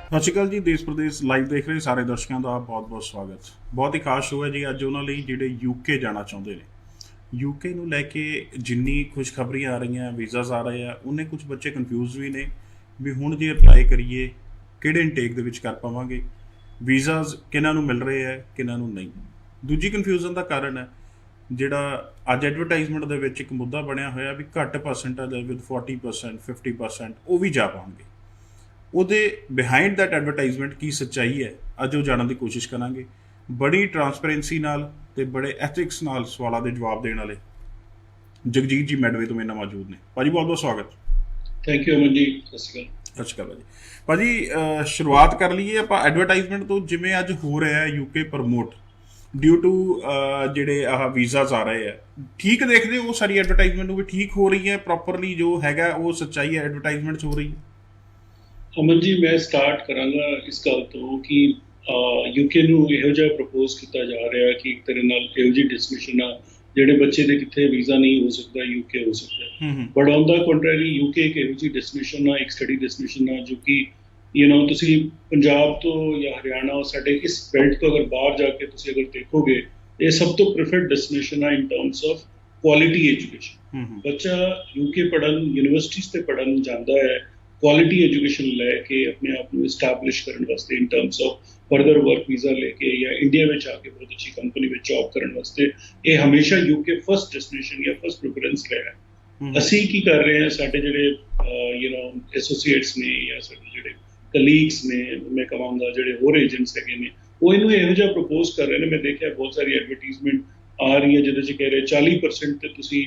ਸਤਿ ਸ਼੍ਰੀ ਅਕਾਲ ਜੀ। ਦੇਸ਼ ਪ੍ਰਦੇਸ਼ ਲਾਈਵ ਦੇਖ ਰਹੇ ਸਾਰੇ ਦਰਸ਼ਕਾਂ ਦਾ ਬਹੁਤ ਬਹੁਤ ਸਵਾਗਤ। ਬਹੁਤ ਹੀ ਖਾਸ ਸ਼ੋਅ ਹੈ ਜੀ ਅੱਜ ਉਹਨਾਂ ਲਈ ਜਿਹੜੇ ਯੂਕੇ ਜਾਣਾ ਚਾਹੁੰਦੇ ਨੇ। ਯੂਕੇ ਨੂੰ ਲੈ ਕੇ ਜਿੰਨੀ ਖੁਸ਼ਖਬਰੀਆਂ ਆ ਰਹੀਆਂ, ਵੀਜ਼ਾਸ ਆ ਰਹੇ ਆ, ਉਹਨੇ ਕੁਝ ਬੱਚੇ ਕਨਫਿਊਜ਼ ਵੀ ਨੇ ਵੀ ਹੁਣ ਜੇ ਅਪਲਾਈ ਕਰੀਏ ਕਿਹੜੇ ਇਨਟੇਕ ਦੇ ਵਿੱਚ ਕਰ ਪਾਵਾਂਗੇ, ਵੀਜ਼ਾਸ ਕਿਹਨਾਂ ਨੂੰ ਮਿਲ ਰਹੇ ਹੈ ਕਿਹਨਾਂ ਨੂੰ ਨਹੀਂ। ਦੂਜੀ ਕਨਫਿਊਜ਼ਨ ਦਾ ਕਾਰਨ ਹੈ ਜਿਹੜਾ ਅੱਜ ਐਡਵਰਟਾਈਜ਼ਮੈਂਟ ਦੇ ਵਿੱਚ ਇੱਕ ਮੁੱਦਾ ਬਣਿਆ ਹੋਇਆ ਵੀ ਘੱਟ ਪਰਸੈਂਟੇਜ ਹੈ ਵਿਦ 40% 50% ਉਹ ਵੀ ਜਾ ਪਾਉਣਗੇ। ਉਹਦੇ ਬਿਹਾਈਂਡ ਦੈਟ ਐਡਵਰਟਾਈਜ਼ਮੈਂਟ ਕੀ ਸੱਚਾਈ ਹੈ, ਅੱਜ ਉਹ ਜਾਣਨ ਦੀ ਕੋਸ਼ਿਸ਼ ਕਰਾਂਗੇ। ਬੜੀ ਟਰਾਂਸਪੇਰੈਂਸੀ ਨਾਲ ਤੇ ਬੜੇ ਐਥਿਕਸ ਨਾਲ ਸਵਾਲਾਂ ਦੇ ਜਵਾਬ ਦੇਣ ਵਾਲੇ ਜਗਜੀਤ ਜੀ ਮੈਡਵੇ ਤੋਂ ਮੇਰੇ ਨਾਲ ਮੌਜੂਦ ਨੇ। ਭਾਜੀ ਬਹੁਤ ਬਹੁਤ ਸਵਾਗਤ। Thank you Aman ji. ਸਤਿ ਸ਼੍ਰੀ ਅਕਾਲ। ਸਤਿ ਸ਼੍ਰੀ ਅਕਾਲ ਭਾਜੀ। ਸ਼ੁਰੂਆਤ ਕਰ ਲਈਏ ਆਪਾਂ ਐਡਵਰਟਾਈਜ਼ਮੈਂਟ ਤੋਂ। ਜਿਵੇਂ ਅੱਜ ਹੋ ਰਿਹਾ ਯੂਕੇ ਪ੍ਰਮੋਟ ਡਿਊ ਟੂ ਜਿਹੜੇ ਆਹ ਵੀਜ਼ਾਸ ਆ ਰਹੇ ਆ, ਠੀਕ ਦੇਖਦੇ ਹੋ ਸਾਰੀ ਐਡਵਰਟਾਈਜ਼ਮੈਂਟ ਨੂੰ ਵੀ ਠੀਕ ਹੋ ਰਹੀ ਹੈ ਪ੍ਰੋਪਰਲੀ, ਜੋ ਹੈਗਾ ਉਹ ਸੱਚਾਈ ਹੈ ਐਡਵਰਟਾਈਜ਼ਮੈਂਟ 'ਚ ਹੋ ਰਹੀ ਹੈ? ਅਮਨ ਜੀ, ਮੈਂ ਸਟਾਰਟ ਕਰਾਂਗਾ ਇਸ ਗੱਲ ਤੋਂ ਕਿ ਯੂਕੇ ਨੂੰ ਇਹੋ ਜਿਹਾ ਪ੍ਰਪੋਜ਼ ਕੀਤਾ ਜਾ ਰਿਹਾ ਕਿ ਇੱਕ ਤਰ੍ਹਾਂ ਨਾਲ ਇਹੋ ਜਿਹੀ ਡੈਸਟੀਨੇਸ਼ਨ ਆ ਜਿਹੜੇ ਬੱਚੇ ਦੇ ਕਿੱਥੇ ਵੀਜ਼ਾ ਨਹੀਂ ਹੋ ਸਕਦਾ, ਯੂਕੇ ਹੋ ਸਕਦਾ। But on the contrary UK ਇੱਕ ਇਹੋ ਜਿਹੀ ਡੈਸਟੀਨੇਸ਼ਨ ਆ, ਇੱਕ ਸਟੱਡੀ ਡੈਸਟੀਨੇਸ਼ਨ ਆ ਜੋ ਕਿ ਤੁਸੀਂ ਪੰਜਾਬ ਤੋਂ ਜਾਂ ਹਰਿਆਣਾ ਸਾਡੇ ਇਸ ਬੈਲਟ ਤੋਂ ਅਗਰ ਬਾਹਰ ਜਾ ਕੇ ਤੁਸੀਂ ਅਗਰ ਦੇਖੋਗੇ, ਇਹ ਸਭ ਤੋਂ ਪ੍ਰੀਫਰਡ ਡੈਸਟੀਨੇਸ਼ਨ ਆ ਇਨ ਟਰਮਸ ਆਫ ਕੁਆਲਿਟੀ ਐਜੂਕੇਸ਼ਨ। ਬੱਚਾ ਯੂਕੇ ਪੜ੍ਹਨ, ਯੂਨੀਵਰਸਿਟੀਜ਼ ਤੇ ਪੜ੍ਹਨ ਜਾਂਦਾ ਹੈ ਕੁਆਲਿਟੀ ਐਜੂਕੇਸ਼ਨ ਲੈ ਕੇ ਆਪਣੇ ਆਪ ਨੂੰ ਇਸਟੈਬਲਿਸ਼ ਕਰਨ ਵਾਸਤੇ ਇਨ terms of further work visa ਲੈ ਕੇ ਜਾਂ ਇੰਡੀਆ ਵਿੱਚ ਆ ਕੇ ਬਹੁਤ ਅੱਛੀ ਕੰਪਨੀ ਵਿੱਚ ਜੌਬ ਕਰਨ ਵਾਸਤੇ। ਇਹ ਹਮੇਸ਼ਾ ਯੂਕੇ ਫਸਟ ਡੈਸਟੀਨੇਸ਼ਨ ਜਾਂ ਫਸਟ ਪ੍ਰੈਫਰੈਂਸ ਰਿਹਾ ਹੈ। ਅਸੀਂ ਕੀ ਕਰ ਰਹੇ ਹਾਂ, ਸਾਡੇ ਜਿਹੜੇ ਐਸੋਸੀਏਟਸ ਨੇ ਜਾਂ ਸਾਡੇ ਜਿਹੜੇ ਕਲੀਗਸ ਨੇ, ਮੈਂ ਕਹਾਂਗਾ ਜਿਹੜੇ ਹੋਰ ਏਜੰਟਸ ਹੈਗੇ ਨੇ, ਉਹ ਇਹਨੂੰ ਇਹੋ ਜਿਹਾ ਪ੍ਰਪੋਜ਼ ਕਰ ਰਹੇ ਨੇ। ਮੈਂ ਦੇਖਿਆ ਬਹੁਤ ਸਾਰੀ ਐਡਵਰਟੀਜ਼ਮੈਂਟ ਆ ਰਹੀ ਹੈ ਜਿਹਦੇ 'ਚ ਕਹਿ ਰਹੇ 40% ਤੇ ਤੁਸੀਂ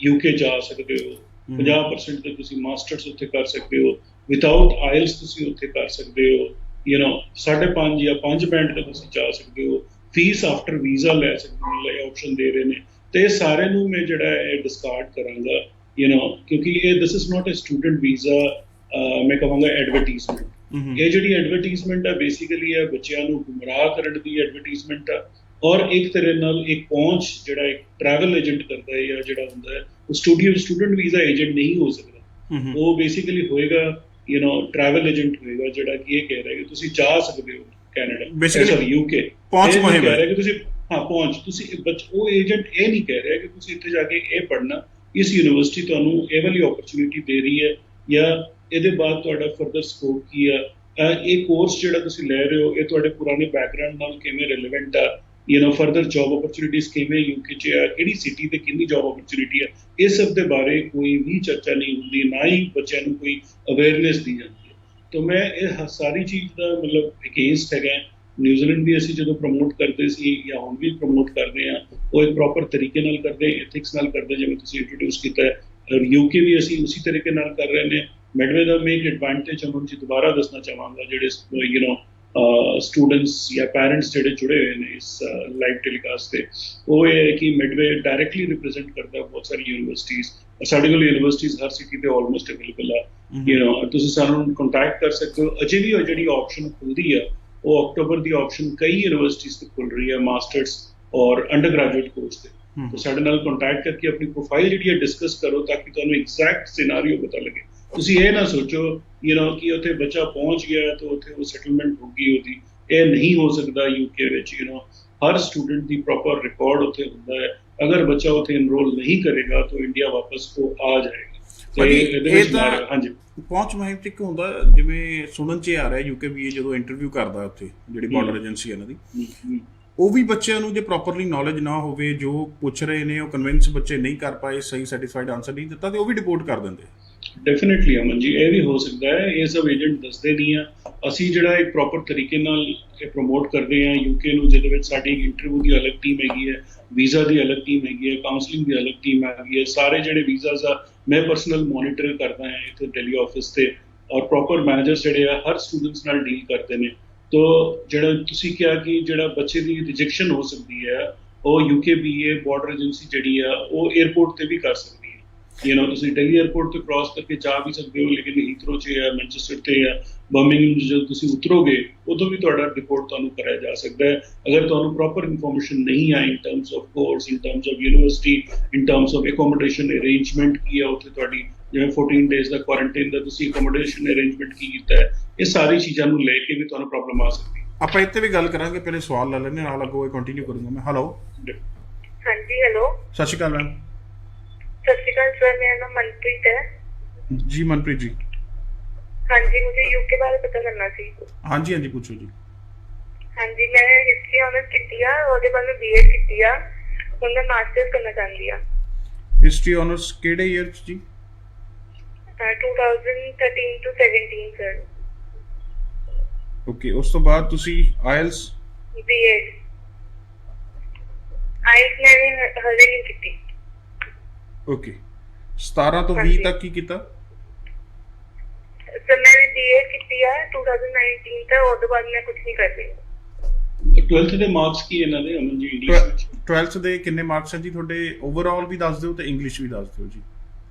ਯੂਕੇ ਜਾ ਸਕਦੇ ਹੋ, 50% ਤੇ ਤੁਸੀਂ ਮਾਸਟਰਸ ਉੱਥੇ ਕਰ ਸਕਦੇ ਹੋ, ਵਿਦਆਊਟ ਆਇਲਸ ਤੁਸੀਂ ਉੱਥੇ ਕਰ ਸਕਦੇ ਹੋ, 5.5 ਜਾਂ 5 ਬੈਂਡ ਤੇ ਤੁਸੀਂ ਜਾ ਸਕਦੇ ਹੋ, ਫੀਸ ਆਫਟਰ ਵੀਜ਼ਾ ਲੈ ਸਕਦੇ ਹੋ, ਇਹ ਆਪਸ਼ਨ ਦੇ ਰਹੇ ਨੇ। ਤੇ ਸਾਰੇ ਨੂੰ ਮੈਂ ਜਿਹੜਾ ਇਹ ਡਿਸਕਾਰਡ ਕਰਾਂਗਾ, ਕਿਉਂਕਿ ਇਹ this is not a student visa. ਮੈਂ ਕਹਾਂਗਾ ਐਡਵਰਟੀਜ਼ਮੈਂਟ, ਇਹ ਜਿਹੜੀ ਐਡਵਰਟੀਜ਼ਮੈਂਟ ਆ ਬੇਸਿਕਲੀ ਹੈ ਬੱਚਿਆਂ ਨੂੰ ਗੁੰਮਰਾਹ ਕਰਨ ਦੀ ਐਡਵਰਟੀਜ਼ਮੈਂਟ ਆ। ਔਰ ਇੱਕ ਤਰ੍ਹਾਂ ਨਾਲ ਇੱਕ ਪਹੁੰਚ ਜਿਹੜਾ ਇੱਕ ਟਰੈਵਲ ਏਜੰਟ ਕਰਦਾ ਹੈ ਜਾਂ ਜਿਹੜਾ ਹੁੰਦਾ ਹੈ, ਉਹ ਸਟੂਡੈਂਟ ਵੀਜ਼ਾ ਏਜੰਟ ਨਹੀਂ ਹੋ ਸਕਦਾ। ਉਹ ਬੇਸਿਕਲੀ ਹੋਏਗਾ ਟਰੈਵਲ ਏਜੰਟ ਹੋਏਗਾ ਜਿਹੜਾ ਕਿ ਇਹ ਕਹਿ ਰਿਹਾ ਕਿ ਤੁਸੀਂ ਜਾ ਸਕਦੇ ਹੋ ਕੈਨੇਡਾ, ਸੌਰੀ ਯੂਕੇ। ਪਹੁੰਚ ਕਹਿ ਰਿਹਾ ਕਿ ਤੁਸੀਂ ਪਹੁੰਚ ਤੁਸੀਂ ਉਹ ਏਜੰਟ ਇਹ ਨਹੀਂ ਕਹਿ ਰਿਹਾ ਕਿ ਤੁਸੀਂ ਇੱਥੇ ਜਾ ਕੇ ਇਹ ਪੜ੍ਹਨਾ, ਇਸ ਯੂਨੀਵਰਸਿਟੀ ਤੁਹਾਨੂੰ ਇਹ ਵਾਲੀ ਓਪਰਚੁਨਿਟੀ ਦੇ ਰਹੀ ਹੈ ਜਾਂ ਇਹਦੇ ਬਾਅਦ ਤੁਹਾਡਾ ਫਰਦਰ ਸਕੋਪ ਕੀ ਆ, ਇਹ ਕੋਰਸ ਜਿਹੜਾ ਤੁਸੀਂ ਲੈ ਰਹੇ ਹੋ ਇਹ ਤੁਹਾਡੇ ਪੁਰਾਣੇ ਬੈਕਗ੍ਰਾਉਂਡ ਨਾਲ ਕਿਵੇਂ ਰਿਲੇਵੈਂਟ ਆ, ਫਰਦਰ ਜੌਬ ਓਪਰਚੁਨਿਟੀਜ਼ ਕਿਵੇਂ ਯੂਕੇ 'ਚ ਆ, ਕਿਹੜੀ ਸਿਟੀ ਤੇ ਕਿੰਨੀ ਜੌਬ ਓਪਰਚੁਨਿਟੀ ਆ, ਇਹ ਸਭ ਦੇ ਬਾਰੇ ਕੋਈ ਵੀ ਚਰਚਾ ਨਹੀਂ ਹੁੰਦੀ, ਨਾ ਹੀ ਬੱਚਿਆਂ ਨੂੰ ਕੋਈ ਅਵੇਅਰਨੈਸ ਦੀ ਜਾਂਦੀ ਹੈ। ਤਾਂ ਮੈਂ ਇਹ ਸਾਰੀ ਚੀਜ਼ ਦਾ ਮਤਲਬ ਅਗੇਂਸਟ ਹੈਗਾ। ਨਿਊਜ਼ੀਲੈਂਡ ਵੀ ਅਸੀਂ ਜਦੋਂ ਪ੍ਰਮੋਟ ਕਰਦੇ ਸੀ ਜਾਂ ਹੁਣ ਵੀ ਪ੍ਰਮੋਟ ਕਰਦੇ ਹਾਂ, ਉਹ ਇੱਕ ਪ੍ਰੋਪਰ ਤਰੀਕੇ ਨਾਲ ਕਰਦੇ, ਐਥਿਕਸ ਨਾਲ ਕਰਦੇ, ਜਿਵੇਂ ਤੁਸੀਂ ਇੰਟਰੋਡਿਊਸ ਕੀਤਾ ਹੈ। ਯੂਕੇ ਵੀ ਅਸੀਂ ਉਸੇ ਤਰੀਕੇ ਨਾਲ ਕਰ ਰਹੇ ਨੇ। ਮੈਡਵੇ ਦਾ ਮੇਨ ਐਡਵਾਂਟੇਜ ਅਮਨ ਜੀ ਦੁਬਾਰਾ ਦੱਸਣਾ ਚਾਹਾਂਗਾ ਜਿਹੜੇ ਸਟੂਡੈਂਟਸ ਜਾਂ ਪੈਰੈਂਟਸ ਜਿਹੜੇ ਜੁੜੇ ਹੋਏ ਨੇ ਇਸ ਲਾਈਵ ਟੈਲੀਕਾਸਟ ਤੇ, ਉਹ ਇਹ ਹੈ ਕਿ ਮੈਡਵੇ ਡਾਇਰੈਕਟਲੀ ਰਿਪਰੈਜ਼ੈਂਟ ਕਰਦਾ ਬਹੁਤ ਸਾਰੀ ਯੂਨੀਵਰਸਿਟੀਜ਼। ਸਾਡੇ ਕੋਲ ਯੂਨੀਵਰਸਿਟੀਜ਼ ਹਰ ਸਿਟੀ ਤੇ ਆਲਮੋਸਟ ਅਵੇਲੇਬਲ ਆ। ਤੁਸੀਂ ਸਾਨੂੰ ਕੰਟੈਕਟ ਕਰ ਸਕਦੇ ਹੋ। ਅਜੇ ਵੀ ਉਹ ਜਿਹੜੀ ਆਪਸ਼ਨ ਖੁੱਲਦੀ ਆ, ਉਹ ਅਕਤੂਬਰ ਦੀ ਆਪਸ਼ਨ ਕਈ ਯੂਨੀਵਰਸਿਟੀਜ਼ ਤੇ ਖੁੱਲ ਰਹੀ ਹੈ ਮਾਸਟਰਸ ਔਰ ਅੰਡਰ ਗ੍ਰੈਜੂਏਟ ਕੋਰਸ ਤੇ। ਸਾਡੇ ਨਾਲ ਕੰਟੈਕਟ ਕਰਕੇ ਆਪਣੀ ਪ੍ਰੋਫਾਈਲ ਜਿਹੜੀ ਹੈ ਡਿਸਕਸ ਕਰੋ ਤਾਂ ਕਿ ਤੁਹਾਨੂੰ ਐਗਜ਼ੈਕਟ ਸਿਨਾਰੀਓ ਪਤਾ ਲੱਗੇ। ਤੁਸੀਂ ਇਹ ਨਾ ਸੋਚੋ ਕਿ ਉੱਥੇ ਬੱਚਾ ਪਹੁੰਚ ਗਿਆ ਤਾਂ ਉੱਥੇ ਉਹ ਸੈਟਲਮੈਂਟ ਹੋ ਗਈ ਉਹਦੀ। ਇਹ ਨਹੀਂ ਹੋ ਸਕਦਾ ਯੂਕੇ ਵਿੱਚ। ਹਰ ਸਟੂਡੈਂਟ ਦੀ ਪ੍ਰੋਪਰ ਰਿਕਾਰਡ ਉੱਥੇ ਹੁੰਦਾ ਹੈ। ਅਗਰ ਬੱਚਾ ਉੱਥੇ ਇਨਰੋਲ ਨਹੀਂ ਕਰੇਗਾ ਤਾਂ ਇੰਡੀਆ ਵਾਪਸ ਉਹ ਆ ਜਾਏਗਾ। ਹਾਂਜੀ, ਪਹੁੰਚ ਮੁਹਿੰਮ 'ਚ ਇੱਕ ਹੁੰਦਾ, ਜਿਵੇਂ ਸੁਣਨ 'ਚ ਆ ਰਿਹਾ ਯੂਕੇ ਵੀ ਜਦੋਂ ਇੰਟਰਵਿਊ ਕਰਦਾ ਉੱਥੇ ਜਿਹੜੀ ਬਾਰਡਰ ਏਜੰਸੀ ਇਹਨਾਂ ਦੀ, ਉਹ ਵੀ ਬੱਚਿਆਂ ਨੂੰ ਜੇ ਪ੍ਰੋਪਰਲੀ ਨੌਲੇਜ ਨਾ ਹੋਵੇ, ਜੋ ਪੁੱਛ ਰਹੇ ਨੇ ਉਹ ਕਨਵਿੰਸ ਬੱਚੇ ਨਹੀਂ ਕਰ ਪਾਏ, ਸਹੀ ਸੈਟੀਸਫਾਈਡ ਆਨਸਰ ਨਹੀਂ ਦਿੱਤਾ, ਤੇ ਉਹ ਵੀ ਡਿਪੋਰਟ ਕਰ ਦਿੰਦੇ। ਡੈਫੀਨੇਟਲੀ ਅਮਨ ਜੀ, ਇਹ ਵੀ ਹੋ ਸਕਦਾ ਹੈ। ਇਹ ਸਭ ਏਜੰਟ ਦੱਸਦੇ ਨਹੀਂ ਆ। ਅਸੀਂ ਜਿਹੜਾ ਇੱਕ ਪ੍ਰੋਪਰ ਤਰੀਕੇ ਨਾਲ ਇਹ ਪ੍ਰਮੋਟ ਕਰਦੇ ਹਾਂ ਯੂਕੇ ਨੂੰ, ਜਿਹਦੇ ਵਿੱਚ ਸਾਡੀ ਇੰਟਰਵਿਊ ਦੀ ਅਲੱਗ ਟੀਮ ਹੈਗੀ ਹੈ, ਵੀਜ਼ਾ ਦੀ ਅਲੱਗ ਟੀਮ ਹੈਗੀ ਹੈ, ਕਾਉਂਸਲਿੰਗ ਦੀ ਅਲੱਗ ਟੀਮ ਹੈਗੀ ਹੈ। ਸਾਰੇ ਜਿਹੜੇ ਵੀਜ਼ਾਸ ਆ ਮੈਂ ਪਰਸਨਲ ਮੋਨੀਟਰ ਕਰਦਾ ਹਾਂ ਇੱਥੇ ਦਿੱਲੀ ਆਫਿਸ ਤੇ, ਔਰ ਪ੍ਰੋਪਰ ਮੈਨੇਜਰਸ ਜਿਹੜੇ ਆ ਹਰ ਸਟੂਡੈਂਟਸ ਨਾਲ ਡੀਲ ਕਰਦੇ ਨੇ। ਤੋ ਜਿਹੜਾ ਤੁਸੀਂ ਕਿਹਾ ਕਿ ਜਿਹੜਾ ਬੱਚੇ ਦੀ ਰਿਜੈਕਸ਼ਨ ਹੋ ਸਕਦੀ ਹੈ, ਉਹ ਯੂਕੇ ਬੀਏ ਬਾਰਡਰ ਏਜੰਸੀ ਜਿਹੜੀ ਆ ਉਹ ਏਅਰਪੋਰਟ ਤੇ ਵੀ ਕਰ ਸਕਦੀ ਹੈ। ਤੁਸੀਂ ਦਿੱਲੀ 에ਅਰਪੋਰਟ ਤੋਂ ਕ੍ਰਾਸ ਕਰਕੇ ਜਾ ਵੀ ਸਕਦੇ ਹੋ, ਲੇਕਿਨ ਹੀਥਰੋ 'ਚ ਜਾਂ ਮੈਨਚੈਸਟਰ ਤੇ ਜਾਂ ਬਰਮਿੰਘਮ 'ਚ ਜਦੋਂ ਤੁਸੀਂ ਉਤਰੋਗੇ ਉਦੋਂ ਵੀ ਤੁਹਾਡਾ ਰਿਪੋਰਟ ਤੁਹਾਨੂੰ ਕਰਾਇਆ ਜਾ ਸਕਦਾ ਹੈ। ਅਗਰ ਤੁਹਾਨੂੰ ਪ੍ਰੋਪਰ ਇਨਫੋਰਮੇਸ਼ਨ ਨਹੀਂ ਆਈ in terms of course, in terms of university, in terms of accommodation arrangement ਕੀ ਹੈ ਉੱਥੇ ਤੁਹਾਡੀ, ਜਿਵੇਂ 14 ਡੇਜ਼ ਦਾ ਕੁਆਰੰਟਾਈਨ ਦਾ ਤੁਸੀਂ ਅਕੋਮੋਡੇਸ਼ਨ ਅਰੇਂਜਮੈਂਟ ਕੀ ਕੀਤਾ ਹੈ, ਇਹ ਸਾਰੀ ਚੀਜ਼ਾਂ ਨੂੰ ਲੈ ਕੇ ਵੀ ਤੁਹਾਨੂੰ ਪ੍ਰੋਬਲਮ ਆ ਸਕਦੀ ਹੈ। ਆਪਾਂ ਇੱਥੇ ਵੀ ਗੱਲ ਕਰਾਂਗੇ, ਪਹਿਲੇ ਸਵਾਲ ਲੈ ਲੈਂਦੇ ਨਾਲ ਅੱਗੋਂ ਕੰਟੀਨਿਊ ਕਰੂੰਗਾ ਮੈਂ। ਹੈਲੋ, ਹਾਂਜੀ ਹੈਲੋ, ਸਤਿ ਸ਼੍ਰੀ ਅਕਾਲ ਮੈਮ। सत श्रीकाल सर, मेरा नाम मनप्रीत है। जी मनप्रीत जी। हाँ जी, मुझे यूके बारे पता करना सी। हाँ जी हाँ जी, पूछो जी। हाँ जी, मैं हिस्ट्री ऑनर्स की है और बाद में बीएड की है, और मैं मास्टर्स करना चाहती हूँ। हिस्ट्री ऑनर्स केड़े ईयर जी? 2013 to 17 सर। ओके, उस तो बाद तुसी आइल्स बीएड आइल्स मैंने हले नहीं की। ओके, 17 तो 20 ਹਾਂਜੀ। तक की किता? सर मैंने बीएड की है 2019 तक, और बाद मैं कुछ नहीं कर रही। 12th ਦੇ ਮਾਰਕਸ ਕੀ ਇਹਨਾਂ ਦੇ ਅਮਨ ਜੀ ਇੰਗਲਿਸ਼ ਵਿੱਚ? 12th ਦੇ ਕਿੰਨੇ ਮਾਰਕਸ ਹੈ ਜੀ ਤੁਹਾਡੇ? ਓਵਰਆਲ ਵੀ ਦੱਸ ਦਿਓ ਤੇ ਇੰਗਲਿਸ਼ ਵੀ ਦੱਸ ਦਿਓ ਜੀ।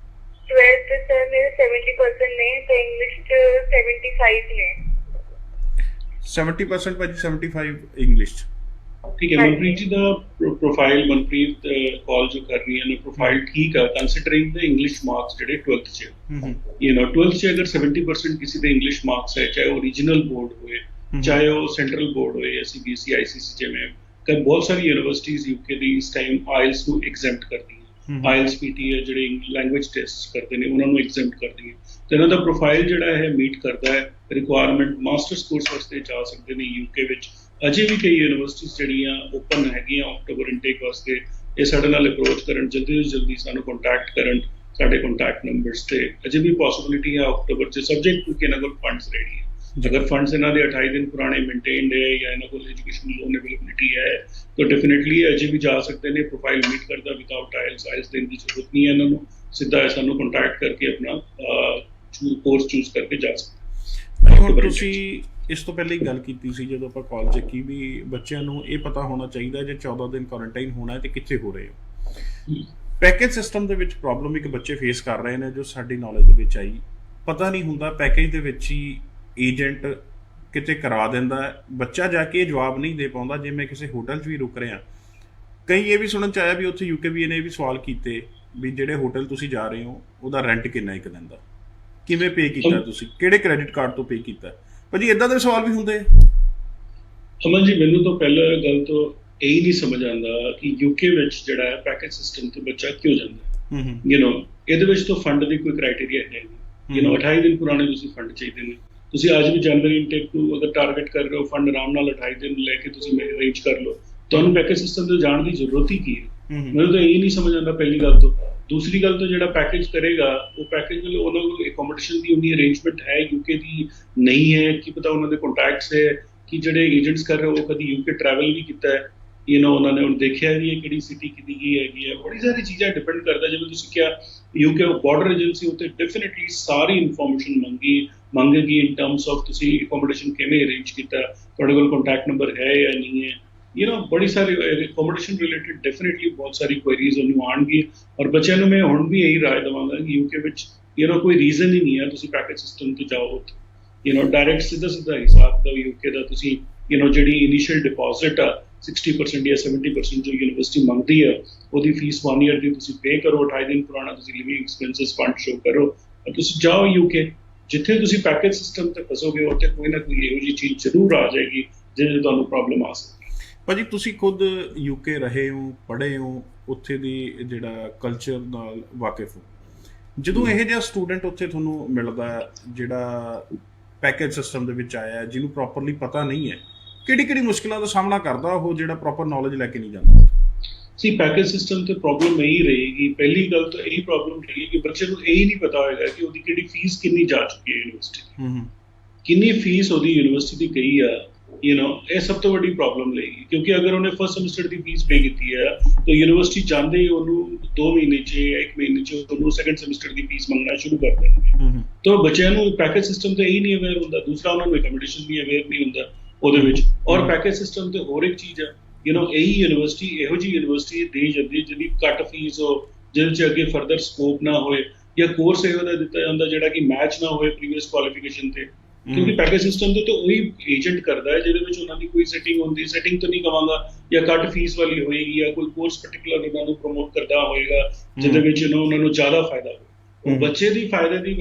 12th सर मेरे 70% ने, तो इंग्लिश 75 ने। 70% ਭਾਜੀ, 75 ਇੰਗਲਿਸ਼। ਠੀਕ ਹੈ ਮਨਪ੍ਰੀਤ ਜੀ ਦਾ ਪ੍ਰੋਫਾਈਲ, ਮਨਪ੍ਰੀਤ ਕਾਲ ਜੋ ਕਰ ਰਹੀ ਹੈ ਨਾ, ਪ੍ਰੋਫਾਈਲ ਠੀਕ ਹੈ ਕੰਸੀਡਰਿੰਗ ਦ ਇੰਗਲਿਸ਼ ਮਾਰਕਸ ਜਿਹੜੇ 12th 'ਚ 12th 'ਚ ਅਗਰ 70% ਕਿਸੇ ਦੇ ਇੰਗਲਿਸ਼ ਮਾਰਕਸ ਹੈ, ਚਾਹੇ ਉਹ ਰੀਜਨਲ ਬੋਰਡ ਹੋਏ, ਚਾਹੇ ਉਹ ਸੈਂਟਰਲ ਬੋਰਡ ਹੋਏ ਜਾਂ ਸੀਬੀਐਸਈ ਆਈਸੀਸੀ, ਜਿਵੇਂ ਬਹੁਤ ਸਾਰੀ ਯੂਨੀਵਰਸਿਟੀਜ਼ ਯੂਕੇ ਦੀ ਇਸ ਟਾਈਮ ਆਇਲਸ ਨੂੰ ਐਗਜ਼ੈਂਪਟ ਕਰਦੀਆਂ। ਆਇਲਸ ਪੀਟੀ ਹੈ ਜਿਹੜੇ ਲੈਂਗੁਏਜ ਟੈਸਟ ਕਰਦੇ ਨੇ ਉਹਨਾਂ ਨੂੰ ਐਗਜ਼ੈਂਪਟ ਕਰਦੀਆਂ, ਤੇ ਇਹਨਾਂ ਦਾ ਪ੍ਰੋਫਾਈਲ ਜਿਹੜਾ ਹੈ ਮੀਟ ਕਰਦਾ ਹੈ ਰਿਕੁਆਇਰਮੈਂਟ। ਮਾਸਟਰਸ ਕੋਰਸ ਵਾਸਤੇ ਜਾ ਸਕਦੇ ਨੇ ਯੂਕੇ ਵਿੱਚ। ਅਜੇ ਵੀ ਕਈ ਯੂਨੀਵਰਸਿਟੀਜ਼ ਜਿਹੜੀਆਂ ਓਪਨ ਹੈਗੀਆਂ ਅਕਟੂਬਰ ਇਨਟੇਕ ਵਾਸਤੇ, ਇਹ ਸਾਡੇ ਨਾਲ ਅਪਰੋਚ ਕਰਨ, ਜਲਦੀ ਤੋਂ ਜਲਦੀ ਸਾਨੂੰ ਕੰਟੈਕਟ ਕਰਨ, ਸਾਡੇ ਕੰਟੈਕਟ ਨੰਬਰਸ ਤੇ। ਅਜੇ ਵੀ ਪੋਸੀਬਿਲਿਟੀ ਹੈ ਅਕਟੂਬਰ 'ਚ, ਸਬਜੈਕਟ ਟੂ ਕਿ ਇਹਨਾਂ ਕੋਲ ਫੰਡਸ ਰੈਡੀ ਹੈ। ਅਗਰ ਫੰਡਸ ਇਹਨਾਂ ਦੇ 28 ਦਿਨ ਪੁਰਾਣੇ ਮੇਨਟੇਨਡ ਹੈ ਜਾਂ ਇਹਨਾਂ ਕੋਲ ਐਜੂਕੇਸ਼ਨ ਲੋਨ ਅਵੇਲੇਬਿਲਿਟੀ ਹੈ ਤਾਂ ਡੈਫੀਨੇਟਲੀ ਅਜੇ ਵੀ ਜਾ ਸਕਦੇ ਨੇ। ਪ੍ਰੋਫਾਈਲ ਮੀਟ ਕਰਦਾ ਵਿਦਆਊਟ ਆਇਲਸ ਦੇਣ ਦੀ ਜ਼ਰੂਰਤ ਨਹੀਂ ਹੈ ਇਹਨਾਂ ਨੂੰ, ਸਿੱਧਾ ਸਾਨੂੰ ਕੰਟੈਕਟ ਕਰਕੇ ਆਪਣਾ ਕੋਰਸ ਚੂਜ਼ ਕਰਕੇ ਜਾ ਸਕਦੇ। ਹੁਣ ਤੁਸੀਂ ਇਸ ਤੋਂ ਪਹਿਲੇ ਹੀ ਗੱਲ ਕੀਤੀ ਸੀ ਜਦੋਂ ਆਪਾਂ ਕਾਲ ਚੱਕੀ ਵੀ ਬੱਚਿਆਂ ਨੂੰ ਇਹ ਪਤਾ ਹੋਣਾ ਚਾਹੀਦਾ ਜੇ 14 ਦਿਨ ਕੁਆਰੰਟਾਈਨ ਹੋਣਾ ਹੈ ਤੇ ਕਿੱਥੇ ਹੋ ਰਹੇ ਹੋ। ਪੈਕੇਜ ਸਿਸਟਮ ਦੇ ਵਿੱਚ ਪ੍ਰੋਬਲਮ ਇੱਕ ਬੱਚੇ ਫੇਸ ਕਰ ਰਹੇ ਨੇ ਜੋ ਸਾਡੀ ਨੌਲੇਜ ਦੇ ਵਿੱਚ ਆਈ। ਪਤਾ ਨਹੀਂ ਹੁੰਦਾ ਪੈਕੇਜ ਦੇ ਵਿੱਚ ਹੀ ਏਜੰਟ ਕਿਤੇ ਕਰਾ ਦਿੰਦਾ ਹੈ, ਬੱਚਾ ਜਾ ਕੇ ਜਵਾਬ ਨਹੀਂ ਦੇ ਪਾਉਂਦਾ। ਜੇ ਮੈਂ ਕਿਸੇ ਹੋਟਲ 'ਚ ਵੀ ਰੁਕ ਰਿਹਾ, ਕਈ ਇਹ ਵੀ ਸੁਣਨ 'ਚ ਆਇਆ ਵੀ ਉੱਥੇ ਯੂਕੇ ਵੀ ਨੇ ਵੀ ਸਵਾਲ ਕੀਤੇ ਵੀ ਜਿਹੜੇ ਹੋਟਲ ਤੁਸੀਂ ਜਾ ਰਹੇ ਹੋ ਉਹਦਾ ਰੈਂਟ ਕਿੰਨਾ ਇੱਕ ਦਿਨ ਦਾ, ਕਿਵੇਂ ਪੇ ਕੀਤਾ ਤੁਸੀਂ, ਕਿਹੜੇ ਕ੍ਰੈਡਿਟ ਕਾਰਡ ਤੋਂ ਪੇ ਕੀਤਾ। ਭਾਜੀ ਇਦਾਂ ਦੇ ਸਵਾਲ ਵੀ ਹੁੰਦੇ। ਅਮਨ ਜੀ ਮੈਨੂੰ ਤਾਂ ਪਹਿਲਾਂ ਗੱਲ ਤੋਂ ਇਹ ਨਹੀਂ ਸਮਝ ਆਉਂਦਾ ਕਿ ਯੂਕੇ ਵਿੱਚ ਜਿਹੜਾ ਹੈ ਪੈਕੇਜ ਸਿਸਟਮ ਤੇ ਬੱਚਾ ਕਿਉਂ ਜਾਂਦਾ। ਇਹਦੇ ਵਿੱਚ ਤਾਂ ਫੰਡ ਦੀ ਕੋਈ ਕ੍ਰਾਈਟੇਰੀਆ ਹੈ ਨਹੀਂ। 28 ਦਿਨ ਪੁਰਾਣੇ ਤੁਸੀਂ ਫੰਡ ਚਾਹੀਦੇ ਨੇ। ਤੁਸੀਂ ਅੱਜ ਵੀ ਜਨਵਰੀ ਇਨਟੇਕ ਨੂੰ ਅਗਰ ਟਾਰਗੇਟ ਕਰ ਰਹੇ ਹੋ, ਫੰਡ ਆਰਾਮ ਨਾਲ 28 ਦਿਨ ਲੈ ਕੇ ਤੁਸੀਂ ਅਰੇਂਜ ਕਰ ਲਓ। ਤੁਹਾਨੂੰ ਪੈਕੇਜ ਸਿਸਟਮ ਤੇ ਜਾਣ ਦੀ ਜ਼ਰੂਰਤ ਹੀ ਕੀ ਹੈ? ਮੈਨੂੰ ਤਾਂ ਇਹ ਨਹੀਂ ਸਮਝ ਆਉਂਦਾ ਪਹਿਲੀ ਗੱਲ ਤੋਂ। ਦੂਸਰੀ ਗੱਲ ਤੋਂ ਜਿਹੜਾ ਪੈਕੇਜ ਕਰੇਗਾ ਉਹ ਪੈਕੇਜ ਵੱਲੋਂ ਉਹਨਾਂ ਕੋਲ ਅਕੋਮੋਡੇਸ਼ਨ ਦੀ ਉਨੀ ਅਰੇਂਜਮੈਂਟ ਹੈ ਯੂਕੇ ਦੀ ਨਹੀਂ ਹੈ, ਕੀ ਪਤਾ ਉਹਨਾਂ ਦੇ ਕੰਟੈਕਟਸ ਹੈ ਕਿ ਜਿਹੜੇ ਏਜੰਟਸ ਕਰ ਰਹੇ ਉਹ ਕਦੀ ਯੂਕੇ ਟਰੈਵਲ ਵੀ ਕੀਤਾ ਹੈ, ਉਹਨਾਂ ਨੇ ਹੁਣ ਦੇਖਿਆ ਵੀ ਹੈ ਕਿਹੜੀ ਸਿਟੀ ਕਿਹਦੀ ਕੀ ਹੈਗੀ ਹੈ। ਬੜੀ ਸਾਰੀ ਚੀਜ਼ਾਂ ਡਿਪੈਂਡ ਕਰਦਾ। ਜਿਵੇਂ ਤੁਸੀਂ ਕਿਹਾ ਯੂਕੇ ਬਾਰਡਰ ਏਜੰਸੀ ਉੱਤੇ ਡੈਫੀਨਿਟਲੀ ਸਾਰੀ ਇਨਫੋਰਮੇਸ਼ਨ ਮੰਗੇਗੀ ਇਨ ਟਰਮਸ ਆਫ ਤੁਸੀਂ ਅਕੋਮੋਡੇਸ਼ਨ ਕਿਵੇਂ ਅਰੇਂਜ ਕੀਤਾ, ਤੁਹਾਡੇ ਕੋਲ ਕੰਟੈਕਟ ਨੰਬਰ ਹੈ ਜਾਂ ਨਹੀਂ ਹੈ। ਬੜੀ ਸਾਰੀ ਅਕੋਮੋਡੇਸ਼ਨ ਰਿਲੇਟਿਡ ਡੈਫੀਨਿਟਲੀ ਬਹੁਤ ਸਾਰੀ ਕੁਐਰੀਜ਼ ਉਹਨੂੰ ਆਉਣਗੀ। ਔਰ ਬੱਚਿਆਂ ਨੂੰ ਮੈਂ ਹੁਣ ਵੀ ਇਹੀ ਰਾਏ ਦੇਵਾਂਗਾ ਕਿ ਯੂਕੇ ਵਿੱਚ ਕੋਈ ਰੀਜ਼ਨ ਹੀ ਨਹੀਂ ਹੈ ਤੁਸੀਂ ਪੈਕੇਜ ਸਿਸਟਮ ਤੇ ਜਾਓ। ਡਾਇਰੈਕਟ ਸਿੱਧਾ ਹਿਸਾਬ ਦਾ ਯੂਕੇ ਦਾ ਤੁਸੀਂ ਜਿਹੜੀ ਇਨੀਸ਼ੀਅਲ ਡਿਪੋਜ਼ਿਟ ਆ 60% ਜਾਂ 70% ਜੋ ਯੂਨੀਵਰਸਿਟੀ ਮੰਗਦੀ ਹੈ ਉਹਦੀ ਫੀਸ 1 ਈਅਰ ਦੀ ਤੁਸੀਂ ਪੇ ਕਰੋ। 28 ਦਿਨ ਪੁਰਾਣਾ ਤੁਸੀਂ ਲਿਵਿੰਗ ਐਕਸਪੈਂਸਿਸ ਫੰਡ ਸ਼ੋ ਕਰੋ ਔਰ ਤੁਸੀਂ ਜਾਓ ਯੂਕੇ। ਜਿੱਥੇ ਤੁਸੀਂ ਪੈਕੇਜ ਸਿਸਟਮ ਤੇ ਫਸੋਗੇ ਉੱਥੇ ਕੋਈ ਨਾ ਕੋਈ ਇਹੋ ਜਿਹੀ ਚੀਜ਼ ਜ਼ਰੂਰ ਆ ਜਾਏਗੀ ਜਿਹਦੇ ਤੁਹਾਨੂੰ ਪ੍ਰੋਬਲਮ ਆ ਸਕਦੀ। ਭਾਜੀ ਤੁਸੀਂ ਖੁਦ ਯੂਕੇ ਰਹੇ ਹੋ, ਪੜ੍ਹੇ ਹੋ, ਉੱਥੇ ਦੀ ਜਿਹੜਾ ਕਲਚਰ ਨਾਲ ਵਾਕਿਫ ਹੋ। ਜਦੋਂ ਇਹੋ ਜਿਹਾ ਸਟੂਡੈਂਟ ਉੱਥੇ ਤੁਹਾਨੂੰ ਮਿਲਦਾ ਜਿਹੜਾ ਪੈਕੇਜ ਸਿਸਟਮ ਦੇ ਵਿੱਚ ਆਇਆ, ਜਿਹਨੂੰ ਪ੍ਰੋਪਰਲੀ ਪਤਾ ਨਹੀਂ ਹੈ, ਕਿਹੜੀ ਮੁਸ਼ਕਿਲਾਂ ਦਾ ਸਾਹਮਣਾ ਕਰਦਾ ਉਹ ਜਿਹੜਾ ਪ੍ਰੋਪਰ ਨੌਲੇਜ ਲੈ ਕੇ ਨਹੀਂ ਜਾਂਦਾ? ਸੀ ਪੈਕੇਜ ਸਿਸਟਮ ਤੇ ਪ੍ਰੋਬਲਮ ਇਹੀ ਰਹੇਗੀ। ਪਹਿਲੀ ਗੱਲ ਤਾਂ ਇਹੀ ਪ੍ਰੋਬਲਮ ਰਹੇਗੀ ਕਿ ਬੱਚੇ ਨੂੰ ਇਹ ਨਹੀਂ ਪਤਾ ਹੋਏਗਾ ਕਿ ਉਹਦੀ ਕਿਹੜੀ ਫੀਸ ਕਿੰਨੀ ਜਾ ਚੁੱਕੀ ਹੈ ਯੂਨੀਵਰਸਿਟੀ ਦੀ, ਕਿੰਨੀ ਫੀਸ ਉਹਦੀ ਯੂਨੀਵਰਸਿਟੀ ਦੀ ਗਈ ਆ। ਇਹ ਸਭ ਤੋਂ ਵੱਡੀ ਪ੍ਰੋਬਲਮ ਰਹੇਗੀ ਕਿਉਂਕਿ ਅਗਰ ਉਹਨੇ ਫਸਟ ਸੈਮੈਸਟਰ ਦੀ ਫੀਸ ਪੇ ਕੀਤੀ ਹੈ ਤਾਂ ਯੂਨੀਵਰਸਿਟੀ ਜਾਂਦੇ ਹੀ ਉਹਨੂੰ 2 ਮਹੀਨੇ 'ਚ ਜਾਂ 1 ਮਹੀਨੇ 'ਚ ਉਹਨੂੰ ਸੈਕੰਡ ਸੈਮੈਸਟਰ ਦੀ ਫੀਸ ਮੰਗਣਾ ਸ਼ੁਰੂ ਕਰ ਦੇਣਗੇ। ਤਾਂ ਬੱਚਿਆਂ ਨੂੰ ਪੈਕੇਜ ਸਿਸਟਮ ਤੇ ਇਹੀ ਨਹੀਂ ਅਵੇਅਰ ਹੁੰਦਾ। ਦੂਸਰਾ ਉਹਨਾਂ ਨੂੰ ਅਕੋਮੋਡੇਸ਼ਨ ਵੀ ਅਵੇਅਰ ਨਹੀਂ ਹੁੰਦਾ ਉਹਦੇ ਵਿੱਚ। ਔਰ ਪੈਕੇਜ ਸਿਸਟਮ ਤੇ ਹੋਰ ਇੱਕ ਚੀਜ਼ ਹੈ ਇਹੀ ਯੂਨੀਵਰਸਿਟੀ ਇਹੋ ਜਿਹੀ ਯੂਨੀਵਰਸਿਟੀ ਦੇ ਜਾਂਦੀ ਜਿਹਦੀ ਘੱਟ ਫੀਸ ਜਿਹਦੇ 'ਚ ਅੱਗੇ ਫਰਦਰ ਸਕੋਪ ਨਾ ਹੋਏ, ਜਾਂ ਕੋਰਸ ਇਹੋ ਜਿਹਾ ਦਿੱਤਾ ਜਾਂਦਾ ਜਿਹੜਾ ਕਿ ਮੈਚ ਨਾ ਹੋਏ ਪ੍ਰੀਵੀਅਸ ਕੁਆਲੀਫਿਕੇਸ਼ਨ ਤੇ, ਕਿਉਂਕਿ ਪੈਕੇਜ ਸਿਸਟਮ ਤੇ ਤਾਂ ਉਹੀ ਏਜੰਟ ਕਰਦਾ ਹੈ ਜਿਹਦੇ ਵਿੱਚ ਉਹਨਾਂ ਦੀ ਕੋਈ ਸੈਟਿੰਗ ਹੁੰਦੀ, ਸੈਟਿੰਗ ਤਾਂ ਨਹੀਂ ਕਵਾਂਗਾ, ਜਾਂ ਘੱਟ ਫੀਸ ਵਾਲੀ ਹੋਏਗੀ, ਜਾਂ ਕੋਈ ਕੋਰਸ ਪਰਟੀਕੁਲਰ ਉਹਨਾਂ ਨੂੰ ਪ੍ਰਮੋਟ ਕਰਦਾ ਹੋਏਗਾ ਜਿਹਦੇ ਵਿੱਚ ਉਹਨਾਂ ਨੂੰ ਜ਼ਿਆਦਾ ਫਾਇਦਾ ਹੋਵੇ। ਉਹ ਬੱਚੇ ਦੀ ਫਾਇਦੇ ਦੀ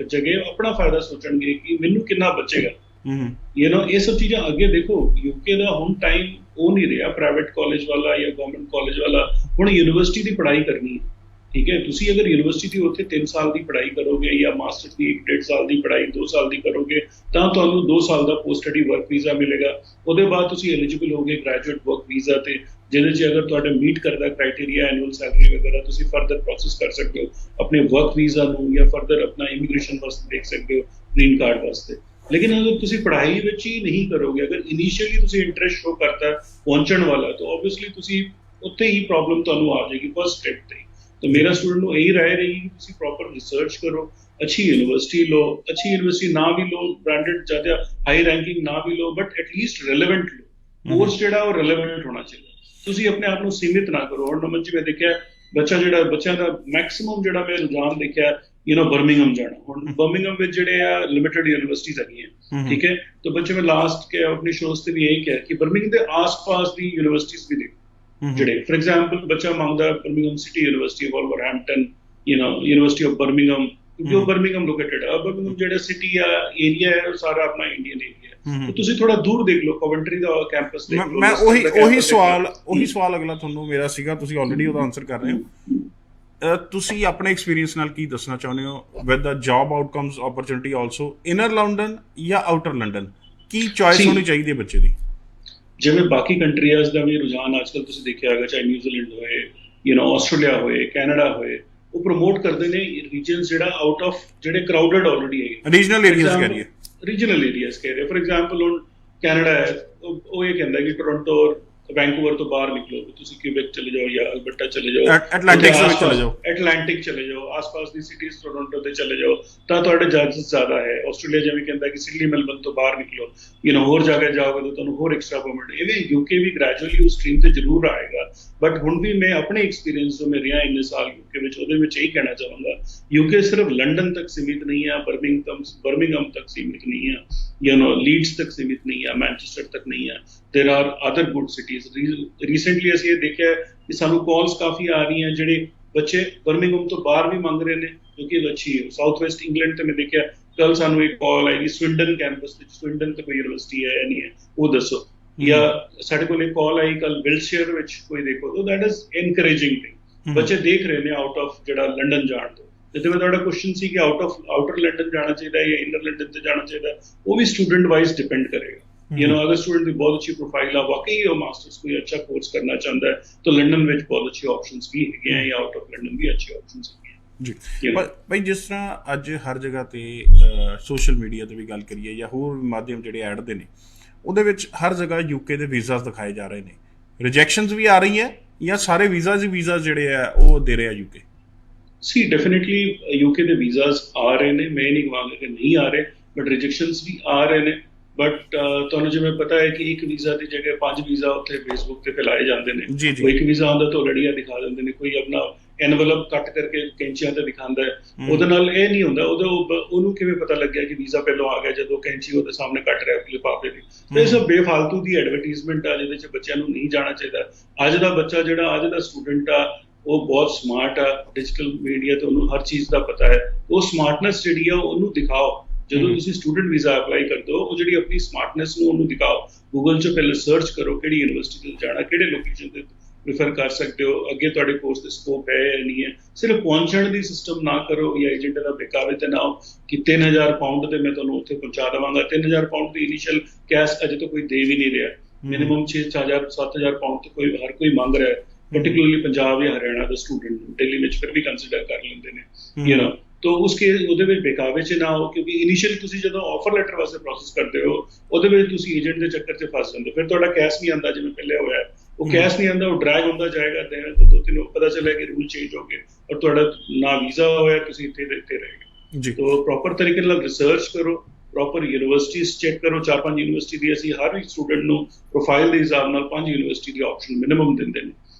ਜਗ੍ਹਾ ਆਪਣਾ ਫਾਇਦਾ ਸੋਚਣਗੇ ਕਿ ਮੈਨੂੰ ਕਿੰਨਾ ਬਚੇਗਾ। ਇਹ ਸਭ ਚੀਜ਼ਾਂ ਅੱਗੇ ਦੇਖੋ, ਯੂਕੇ ਦਾ ਹੁਣ ਟਾਈਮ ਉਹ ਨਹੀਂ ਰਿਹਾ ਪ੍ਰਾਈਵੇਟ ਕਾਲਜ ਵਾਲਾ ਜਾਂ ਗਵਰਨਮੈਂਟ ਕਾਲਜ ਵਾਲਾ, ਹੁਣ ਯੂਨੀਵਰਸਿਟੀ ਦੀ ਪੜ੍ਹਾਈ ਕਰਨੀ ਹੈ, ਠੀਕ ਹੈ। ਤੁਸੀਂ ਅਗਰ ਯੂਨੀਵਰਸਿਟੀ ਦੀ ਉੱਥੇ 3 ਸਾਲ ਦੀ ਪੜ੍ਹਾਈ ਕਰੋਗੇ ਜਾਂ ਮਾਸਟਰ ਦੀ 1.5 ਸਾਲ ਦੀ ਪੜ੍ਹਾਈ 2 ਸਾਲ ਦੀ ਕਰੋਗੇ, ਤਾਂ ਤੁਹਾਨੂੰ 2 ਸਾਲ ਦਾ ਪੋਸਟ ਸਟੱਡੀ ਵਰਕ ਵੀਜ਼ਾ ਮਿਲੇਗਾ। ਉਹਦੇ ਬਾਅਦ ਤੁਸੀਂ ਐਲੀਜੀਬਲ ਹੋਗੇ ਗ੍ਰੈਜੂਏਟ ਵਰਕ ਵੀਜ਼ਾ ਤੇ, ਜਿਹਦੇ 'ਚ ਅਗਰ ਤੁਹਾਡੇ ਮੀਟ ਕਰਦਾ ਕ੍ਰਾਈਟੇਰੀਆ ਐਨੂਅਲ ਸੈਲਰੀ ਵਗੈਰਾ, ਤੁਸੀਂ ਫਰਦਰ ਪ੍ਰੋਸੈਸ ਕਰ ਸਕਦੇ ਹੋ ਆਪਣੇ ਵਰਕ ਵੀਜ਼ਾ ਨੂੰ, ਜਾਂ ਫਰਦਰ ਆਪਣਾ ਇਮੀਗ੍ਰੇਸ਼ਨ ਵਾਸਤੇ ਦੇਖ ਸਕਦੇ ਹੋ ਗ੍ਰੀਨ ਕਾਰਡ ਵਾਸਤੇ। ਲੇਕਿਨ ਅਗਰ ਤੁਸੀਂ ਪੜ੍ਹਾਈ ਵਿੱਚ ਹੀ ਨਹੀਂ ਕਰੋਗੇ, ਅਗਰ ਇਨੀਸ਼ੀਅਲੀ ਤੁਸੀਂ ਇੰਟਰਸਟ ਸ਼ੋ ਕਰਤਾ ਪਹੁੰਚਣ ਵਾਲਾ, ਤਾਂ ਓਬਵੀਅਸਲੀ ਤੁਸੀਂ ਉੱਥੇ ਹੀ ਪ੍ਰੋਬਲਮ ਤੁਹਾਨੂੰ ਆ ਜਾਏਗੀ ਫਸਟ ਸਟੈਪ ਤੇ। ਤਾਂ ਮੇਰਾ ਸਟੂਡੈਂਟ ਨੂੰ ਇਹੀ ਰਾਏ ਰਹੇਗੀ ਕਿ ਤੁਸੀਂ ਪ੍ਰੋਪਰ ਰਿਸਰਚ ਕਰੋ, ਅੱਛੀ ਯੂਨੀਵਰਸਿਟੀ ਲਓ, ਅੱਛੀ ਯੂਨੀਵਰਸਿਟੀ ਨਾ ਵੀ ਲਓ, ਬ੍ਰਾਂਡਡ ਜ਼ਿਆਦਾ ਹਾਈ ਰੈਂਕਿੰਗ ਨਾ ਵੀ ਲਓ, ਬਟ ਐਟਲੀਸਟ ਰੈਲੇਵੈਂਟ ਲਓ। ਕੋਰਸ ਜਿਹੜਾ ਉਹ ਰੈਲੇਵੈਂਟ ਹੋਣਾ ਚਾਹੀਦਾ। ਤੁਸੀਂ ਆਪਣੇ ਆਪ ਨੂੰ ਸੀਮਿਤ ਨਾ ਕਰੋ। ਹੁਣ ਨਮਨ ਜੀ ਮੈਂ ਦੇਖਿਆ ਬੱਚਿਆਂ ਦਾ ਮੈਕਸਿਮਮ ਜਿਹੜਾ ਮੈਂ ਰੁਝਾਨ ਦੇਖਿਆ ਬਰਮਿੰਗਮ ਜਾਣਾ। ਹੁਣ ਬਰਮਿੰਗਮ ਵਿੱਚ ਜਿਹੜੇ ਆ ਲਿਮਿਟਡ ਯੂਨੀਵਰਸਿਟੀਜ਼ ਹੈਗੀਆਂ, ਠੀਕ ਹੈ। ਤਾਂ ਬੱਚੇ ਮੈਂ ਲਾਸਟ ਕੇ ਆਪਣੀ ਸ਼ੋਜ਼ ਤੇ ਵੀ ਇਹੀ ਕਿਹਾ ਕਿ ਬਰਮਿੰਗਮ ਦੇ ਆਸ-ਪਾਸ ਦੀ ਯੂਨੀਵਰਸਿਟੀਜ਼ ਵੀ ਦੇਖੋ, ਜਿਹੜੇ ਫॉर एग्जांपल ਬੱਚਾ ਮੰਗਦਾ Birmingham city university, Wolverhampton, university of Birmingham, ਜੋ ਬਰਮਿੰਗਮ ਲੋਕੇਟਡ ਹੈ। ਬਰਮਿੰਗਮ ਜਿਹੜਾ ਸਿਟੀ ਆ ਏਰੀਆ ਹੈ, ਉਹ ਸਾਰਾ ਆਪਣਾ ਇੰਡੀਅਨ ਏਰੀਆ ਹੈ। ਤੁਸੀਂ ਥੋੜਾ ਦੂਰ ਦੇਖ ਲਓ, ਕਵੈਂਟਰੀ ਦਾ ਕੈਂਪਸ ਦੇਖ ਲਓ। ਮੈਂ ਉਹੀ ਸਵਾਲ ਅਗਲਾ ਤੁਹਾਨੂੰ ਮੇਰਾ ਸੀਗਾ, ਤੁਸੀਂ ਆਲਰੇਡੀ ਉਹਦਾ ਆਨਸਰ ਕਰ ਰਹੇ ਹੋ। ਤੁਸੀਂ ਆਪਣੇ ਐਕਸਪੀਰੀਅੰਸ ਨਾਲ ਕੀ ਦੱਸਣਾ ਚਾਹੁੰਦੇ ਹੋ with the job outcomes opportunity also inner London ਜਾਂ ਆਊਟਰ ਲੰਡਨ, ਕੀ ਚੋਇਸ ਹੋਣੀ ਚਾਹੀਦੀ ਹੈ ਬੱਚੇ ਦੀ? ਜਿਵੇਂ ਬਾਕੀ ਕੰਟਰੀਆਂ ਦਾ ਵੀ ਰੁਝਾਨ ਅੱਜ ਕੱਲ੍ਹ ਤੁਸੀਂ ਦੇਖਿਆ ਹੋਵੇਗਾ, ਚਾਹੇ ਨਿਊਜ਼ੀਲੈਂਡ ਹੋਏ, ਆਸਟ੍ਰੇਲੀਆ ਹੋਏ, ਕੈਨੇਡਾ ਹੋਏ, ਉਹ ਪ੍ਰਮੋਟ ਕਰਦੇ ਨੇ ਰੀਜਨਸ ਜਿਹੜਾ ਆਊਟ ਆਫ ਜਿਹੜੇ ਕਰਾਊਡਡ ਆਲਰੇਡੀ ਹੈਗੇ, ਰੀਜਨਲ ਏਰੀਆਜ਼ ਕਹਿ ਰਹੀ ਹੈ, ਰੀਜਨਲ ਏਰੀਆਜ਼ ਕਹਿ ਰਹੇ। ਫॉर एग्जांपल ਹੁਣ ਕੈਨੇਡਾ ਹੈ, ਉਹ ਇਹ ਕਹਿੰਦਾ ਕਿ ਟੋਰਾਂਟੋ ਵੈਂਕੂਵਰ ਤੋਂ ਬਾਹਰ ਨਿਕਲੋ, ਤੁਸੀਂ ਕਿਊਬੈਕ ਚਲੇ ਜਾਓ ਜਾਂ ਅਲਬਰਟਾ ਚਲੇ ਜਾਓ, ਐਟਲਾਂਟਿਕ ਚਲੇ ਜਾਓ, ਆਸ-ਪਾਸ ਦੀ ਸਿਟੀਜ਼ ਟੋਰਾਂਟੋ ਤੇ ਚਲੇ ਜਾਓ, ਤਾਂ ਤੁਹਾਡੇ ਚਾਂਸਸ ਜ਼ਿਆਦਾ ਹੈ। ਆਸਟ੍ਰੇਲੀਆ ਜਿਵੇਂ ਕਹਿੰਦਾ ਕਿ ਸਿਡਨੀ ਮੈਲਬਨ ਤੋਂ ਬਾਹਰ ਨਿਕਲੋ, ਹੋਰ ਜਗ੍ਹਾ ਜਾਓਗੇ ਤਾਂ ਤੁਹਾਨੂੰ ਹੋਰ ਐਕਸਟਰਾ ਪਰਮਿਟ। ਇਵੇਂ ਯੂਕੇ ਵੀ ਗ੍ਰੈਜੂਅਲੀ ਉਸ ਸਟਰੀਮ ਤੇ ਜ਼ਰੂਰ ਆਏਗਾ, ਬਟ ਹੁਣ ਵੀ ਮੈਂ ਆਪਣੇ ਐਕਸਪੀਰੀਅੰਸ ਜੋ ਮੈਂ ਰਿਹਾ ਇੰਨੇ ਸਾਲ ਯੂਕੇ ਵਿੱਚ, ਉਹਦੇ ਵਿੱਚ ਇਹੀ ਕਹਿਣਾ ਚਾਹਾਂਗਾ, ਯੂਕੇ ਸਿਰਫ ਲੰਡਨ ਤੱਕ ਸੀਮਿਤ ਨਹੀਂ ਹੈ, ਬਰਮਿੰਗਮ ਤੱਕ ਸੀਮਿਤ ਨਹੀਂ ਹੈ, ਲੀਡਸ ਤੱਕ ਸੀਮਿਤ ਨਹੀਂ ਹੈ, ਮੈਨਚੈਸਟਰ ਤੱਕ ਨਹੀਂ ਹੈ। There are other good cities. Recently ਅਸੀਂ ਇਹ ਦੇਖਿਆ ਕਿ ਸਾਨੂੰ ਕਾਲਸ ਕਾਫੀ ਆ ਰਹੀਆਂ ਜਿਹੜੇ ਬੱਚੇ ਬਰਮਿੰਗਮ ਤੋਂ ਬਾਹਰ ਵੀ ਮੰਗ ਰਹੇ ਨੇ, ਜੋ ਕਿ ਅੱਛੀ ਹੈ। ਸਾਊਥ ਵੈਸਟ ਇੰਗਲੈਂਡ ਤੇ ਮੈਂ ਦੇਖਿਆ ਕੱਲ ਸਾਨੂੰ ਇੱਕ ਕਾਲ ਆਈ ਸਵਿੰਡਨ ਕੈਂਪਸ ਵਿੱਚ, ਸਵਿੰਡਨ ਤੇ ਕੋਈ ਯੂਨੀਵਰਸਿਟੀ ਹੈ ਜਾਂ ਨਹੀਂ ਹੈ ਉਹ ਦੱਸੋ, ਜਾਂ ਸਾਡੇ ਕੋਲ ਇੱਕ ਕਾਲ ਆਈ ਕੱਲ ਵਿਲਸ਼ੇਅਰ ਵਿੱਚ ਕੋਈ ਦੇਖੋ। So that is encouraging thing. ਬੱਚੇ ਦੇਖ ਰਹੇ ਨੇ ਆਊਟ ਆਫ ਜਿਹੜਾ ਲੰਡਨ ਜਾਣ ਤੋਂ। ਜਿੱਥੇ ਮੈਂ ਤੁਹਾਡਾ ਕੁਐਸਚਨ ਸੀ ਕਿ ਆਊਟਰ ਲੰਡਨ ਜਾਣਾ ਚਾਹੀਦਾ ਜਾਂ ਇਨਰ ਲੰਡਨ ਤੇ ਜਾਣਾ ਚਾਹੀਦਾ, ਉਹ ਵੀ ਸਟੂਡੈਂਟ ਵਾਈਜ਼ ਡਿਪੈਂਡ ਕਰੇਗਾ। अगर स्टूडेंट की बहुत अच्छी प्रोफाइल है, वाकई वो मास्टर्स कोई अच्छा कोर्स करना चाहता है, तो लंदन में बहुत अच्छे ऑप्शंस भी हैं, या आउट ऑफ लंदन भी अच्छे ऑप्शंस हैं ਜੀ। ਭਾਈ ਜਿਸ ਤਰ੍ਹਾਂ ਅੱਜ ਹਰ ਜਗ੍ਹਾ ਤੇ ਸੋਸ਼ਲ ਮੀਡੀਆ ਤੇ ਵੀ ਗੱਲ ਕਰੀਏ ਜਾਂ ਹੋਰ ਮਾਧਿਅਮ ਜਿਹੜੇ ਐਡ ਦੇ ਨੇ, ਉਹਦੇ ਵਿੱਚ ਹਰ ਜਗ੍ਹਾ ਯੂਕੇ ਦੇ ਵੀਜ਼ਾਸ ਦਿਖਾਏ ਜਾ ਰਹੇ ਨੇ, ਰਿਜੈਕਸ਼ਨਸ ਵੀ ਆ ਰਹੀ ਹੈ ਜਾਂ ਸਾਰੇ ਵੀਜ਼ਾ ਜਿਹੜੇ ਆ ਉਹ ਦੇ ਰਿਹਾ ਯੂਕੇ? ਸੀ ਡੈਫੀਨਿਟਲੀ ਯੂਕੇ ਦੇ ਵੀਜ਼ਾਸ ਆ ਰਹੇ ਨੇ, ਮੈਂ ਨਹੀਂ ਕਹਾਂਗਾ ਕਿ ਨਹੀਂ ਆ ਰਹੇ, ਬਟ ਰਿਜੈਕਸ਼ਨਸ ਵੀ ਆ ਰਹੇ ਨੇ। ਬਟ ਤੁਹਾਨੂੰ ਜਿਵੇਂ ਪਤਾ ਹੈ ਕਿ ਇੱਕ ਵੀਜ਼ਾ ਦੀ ਜਗ੍ਹਾ 5 ਵੀਜ਼ਾ ਉੱਥੇ ਫੇਸਬੁੱਕ ਤੇ ਫੈਲਾਏ ਜਾਂਦੇ ਨੇ। ਕੋਈ ਇੱਕ ਵੀਜ਼ਾ ਆਉਂਦਾ ਤਾਂ ਲੜੀਆਂ ਦਿਖਾ ਦਿੰਦੇ ਨੇ, ਕੋਈ ਆਪਣਾ ਐਨਵਲਪ ਕੱਟ ਕਰਕੇ ਕੈਂਚੀਆਂ ਤੇ ਦਿਖਾਉਂਦਾ ਹੈ। ਉਹਦੇ ਨਾਲ ਇਹ ਨਹੀਂ ਹੁੰਦਾ, ਉਹਨੂੰ ਕਿਵੇਂ ਪਤਾ ਲੱਗਿਆ ਕਿ ਵੀਜ਼ਾ ਪਹਿਲਾਂ ਆ ਗਿਆ ਜਦੋਂ ਕੈਂਚੀ ਉਹਦੇ ਸਾਹਮਣੇ ਕੱਟ ਰਿਹਾ ਲਿਫਾਫੇ ਦੀ। ਤੇ ਇਹ ਸਭ ਬੇਫਾਲਤੂ ਦੀ ਐਡਵਰਟੀਜ਼ਮੈਂਟ ਆ, ਜਿਹਦੇ 'ਚ ਬੱਚਿਆਂ ਨੂੰ ਨਹੀਂ ਜਾਣਾ ਚਾਹੀਦਾ। ਅੱਜ ਦਾ ਬੱਚਾ ਜਿਹੜਾ ਅੱਜ ਦਾ ਸਟੂਡੈਂਟ ਆ, ਉਹ ਬਹੁਤ ਸਮਾਰਟ ਆ, ਡਿਜੀਟਲ ਮੀਡੀਆ ਤੇ ਉਹਨੂੰ ਹਰ ਚੀਜ਼ ਦਾ ਪਤਾ ਹੈ। ਉਹ ਸਮਾਰਟਨੈਸ ਜਿਹੜੀ ਆ ਉਹਨੂੰ ਦਿਖਾਓ। ਜਦੋਂ ਤੁਸੀਂ ਸਟੂਡੈਂਟ ਵੀਜ਼ਾ ਅਪਲਾਈ ਕਰਦੇ ਹੋ, ਉਹ ਜਿਹੜੀ ਆਪਣੀ ਸਮਾਰਟਨੈਸ ਨੂੰ ਉਹਨੂੰ ਦਿਖਾਓ। ਗੂਗਲ 'ਚ ਪਹਿਲੇ ਸਰਚ ਕਰੋ ਕਿਹੜੀ ਯੂਨੀਵਰਸਿਟੀ ਤੇ ਜਾਣਾ, ਕਿਹੜੇ ਲੋਕੇਸ਼ਨ ਤੇ ਪ੍ਰੀਫਰ ਕਰ ਸਕਦੇ ਹੋ, ਅੱਗੇ ਤੁਹਾਡੇ ਕੋਰਸ ਤੇ ਸਕੋਪ ਹੈ ਜਾਂ ਨਹੀਂ ਹੈ। ਸਿਰਫ ਪਹੁੰਚਣ ਦੀ ਸਿਸਟਮ ਨਾ ਕਰੋ ਜਾਂ ਏਜੰਟ ਦਾ ਬੇਕਾਵੇ ਤੇ ਨਾ ਹੋ ਕਿ 3000 ਪਾਉਂਡ ਤੇ ਮੈਂ ਤੁਹਾਨੂੰ ਉੱਥੇ ਪਹੁੰਚਾ ਦੇਵਾਂਗਾ। 3000 ਪਾਉਂਡ ਦੀ ਇਨੀਸ਼ੀਅਲ ਕੈਸ਼ ਅਜੇ ਤਾਂ ਕੋਈ ਦੇ ਵੀ ਨਹੀਂ ਰਿਹਾ। ਮਿਨੀਮਮ 6,000-7,000 ਪਾਉਂਡ ਤੇ ਹਰ ਕੋਈ ਮੰਗ ਰਿਹਾ ਹੈ, particularly ਪੰਜਾਬ ਜਾਂ ਹਰਿਆਣਾ ਦਾ ਸਟੂਡੈਂਟ। ਦਿੱਲੀ ਵਿੱਚ ਫਿਰ ਵੀ ਕੰਸੀਡਰ ਕਰ ਲੈਂਦੇ ਨੇ, तो उसके ਉਹਦੇ ਵਿੱਚ ਬੇਕਾਵੇ 'ਚ ਨਾ ਹੋ, ਕਿਉਂਕਿ ਇਨੀਸ਼ੀਅਲੀ ਤੁਸੀਂ ਜਦੋਂ ਆਫਰ ਲੈਟਰ ਵਾਸਤੇ ਪ੍ਰੋਸੈਸ ਕਰਦੇ ਹੋ, ਉਹਦੇ ਵਿੱਚ ਤੁਸੀਂ ਏਜੰਟ ਦੇ ਚੱਕਰ 'ਚ ਫਸ ਜਾਂਦੇ ਹੋ। ਫਿਰ ਤੁਹਾਡਾ ਕੈਸ਼ ਨਹੀਂ ਆਉਂਦਾ, ਜਿਵੇਂ ਪਹਿਲੇ ਹੋਇਆ ਉਹ ਕੈਸ਼ ਨਹੀਂ ਆਉਂਦਾ, ਉਹ ਡਰੈਗ ਹੁੰਦਾ ਜਾਏਗਾ। ਤਾਂ 2-3 ਪਤਾ ਚੱਲਿਆ ਕਿ ਰੂਲ ਚੇਂਜ ਹੋ ਗਏ ਔਰ ਤੁਹਾਡਾ ਨਾ ਵੀਜ਼ਾ ਹੋਇਆ, ਤੁਸੀਂ ਇੱਥੇ ਰਹੇ ਜੀ। ਤਾਂ ਪ੍ਰੋਪਰ ਤਰੀਕੇ ਨਾਲ ਰਿਸਰਚ ਕਰੋ, ਪ੍ਰੋਪਰ ਯੂਨੀਵਰਸਿਟੀਜ਼ ਚੈੱਕ ਕਰੋ। 4-5 ਯੂਨੀਵਰਸਿਟੀ ਦੀ ਅਸੀਂ ਹਰ ਸਟੂਡੈਂਟ ਨੂੰ ਪ੍ਰੋਫਾਈਲ ਦੇ ਹਿਸਾਬ ਨਾਲ 5 ਯੂਨੀਵਰਸਿਟੀ ਦੀ ਆਪਸ਼ਨ ਮਿਨੀਮਮ ਦਿੰਦੇ ਨੇ।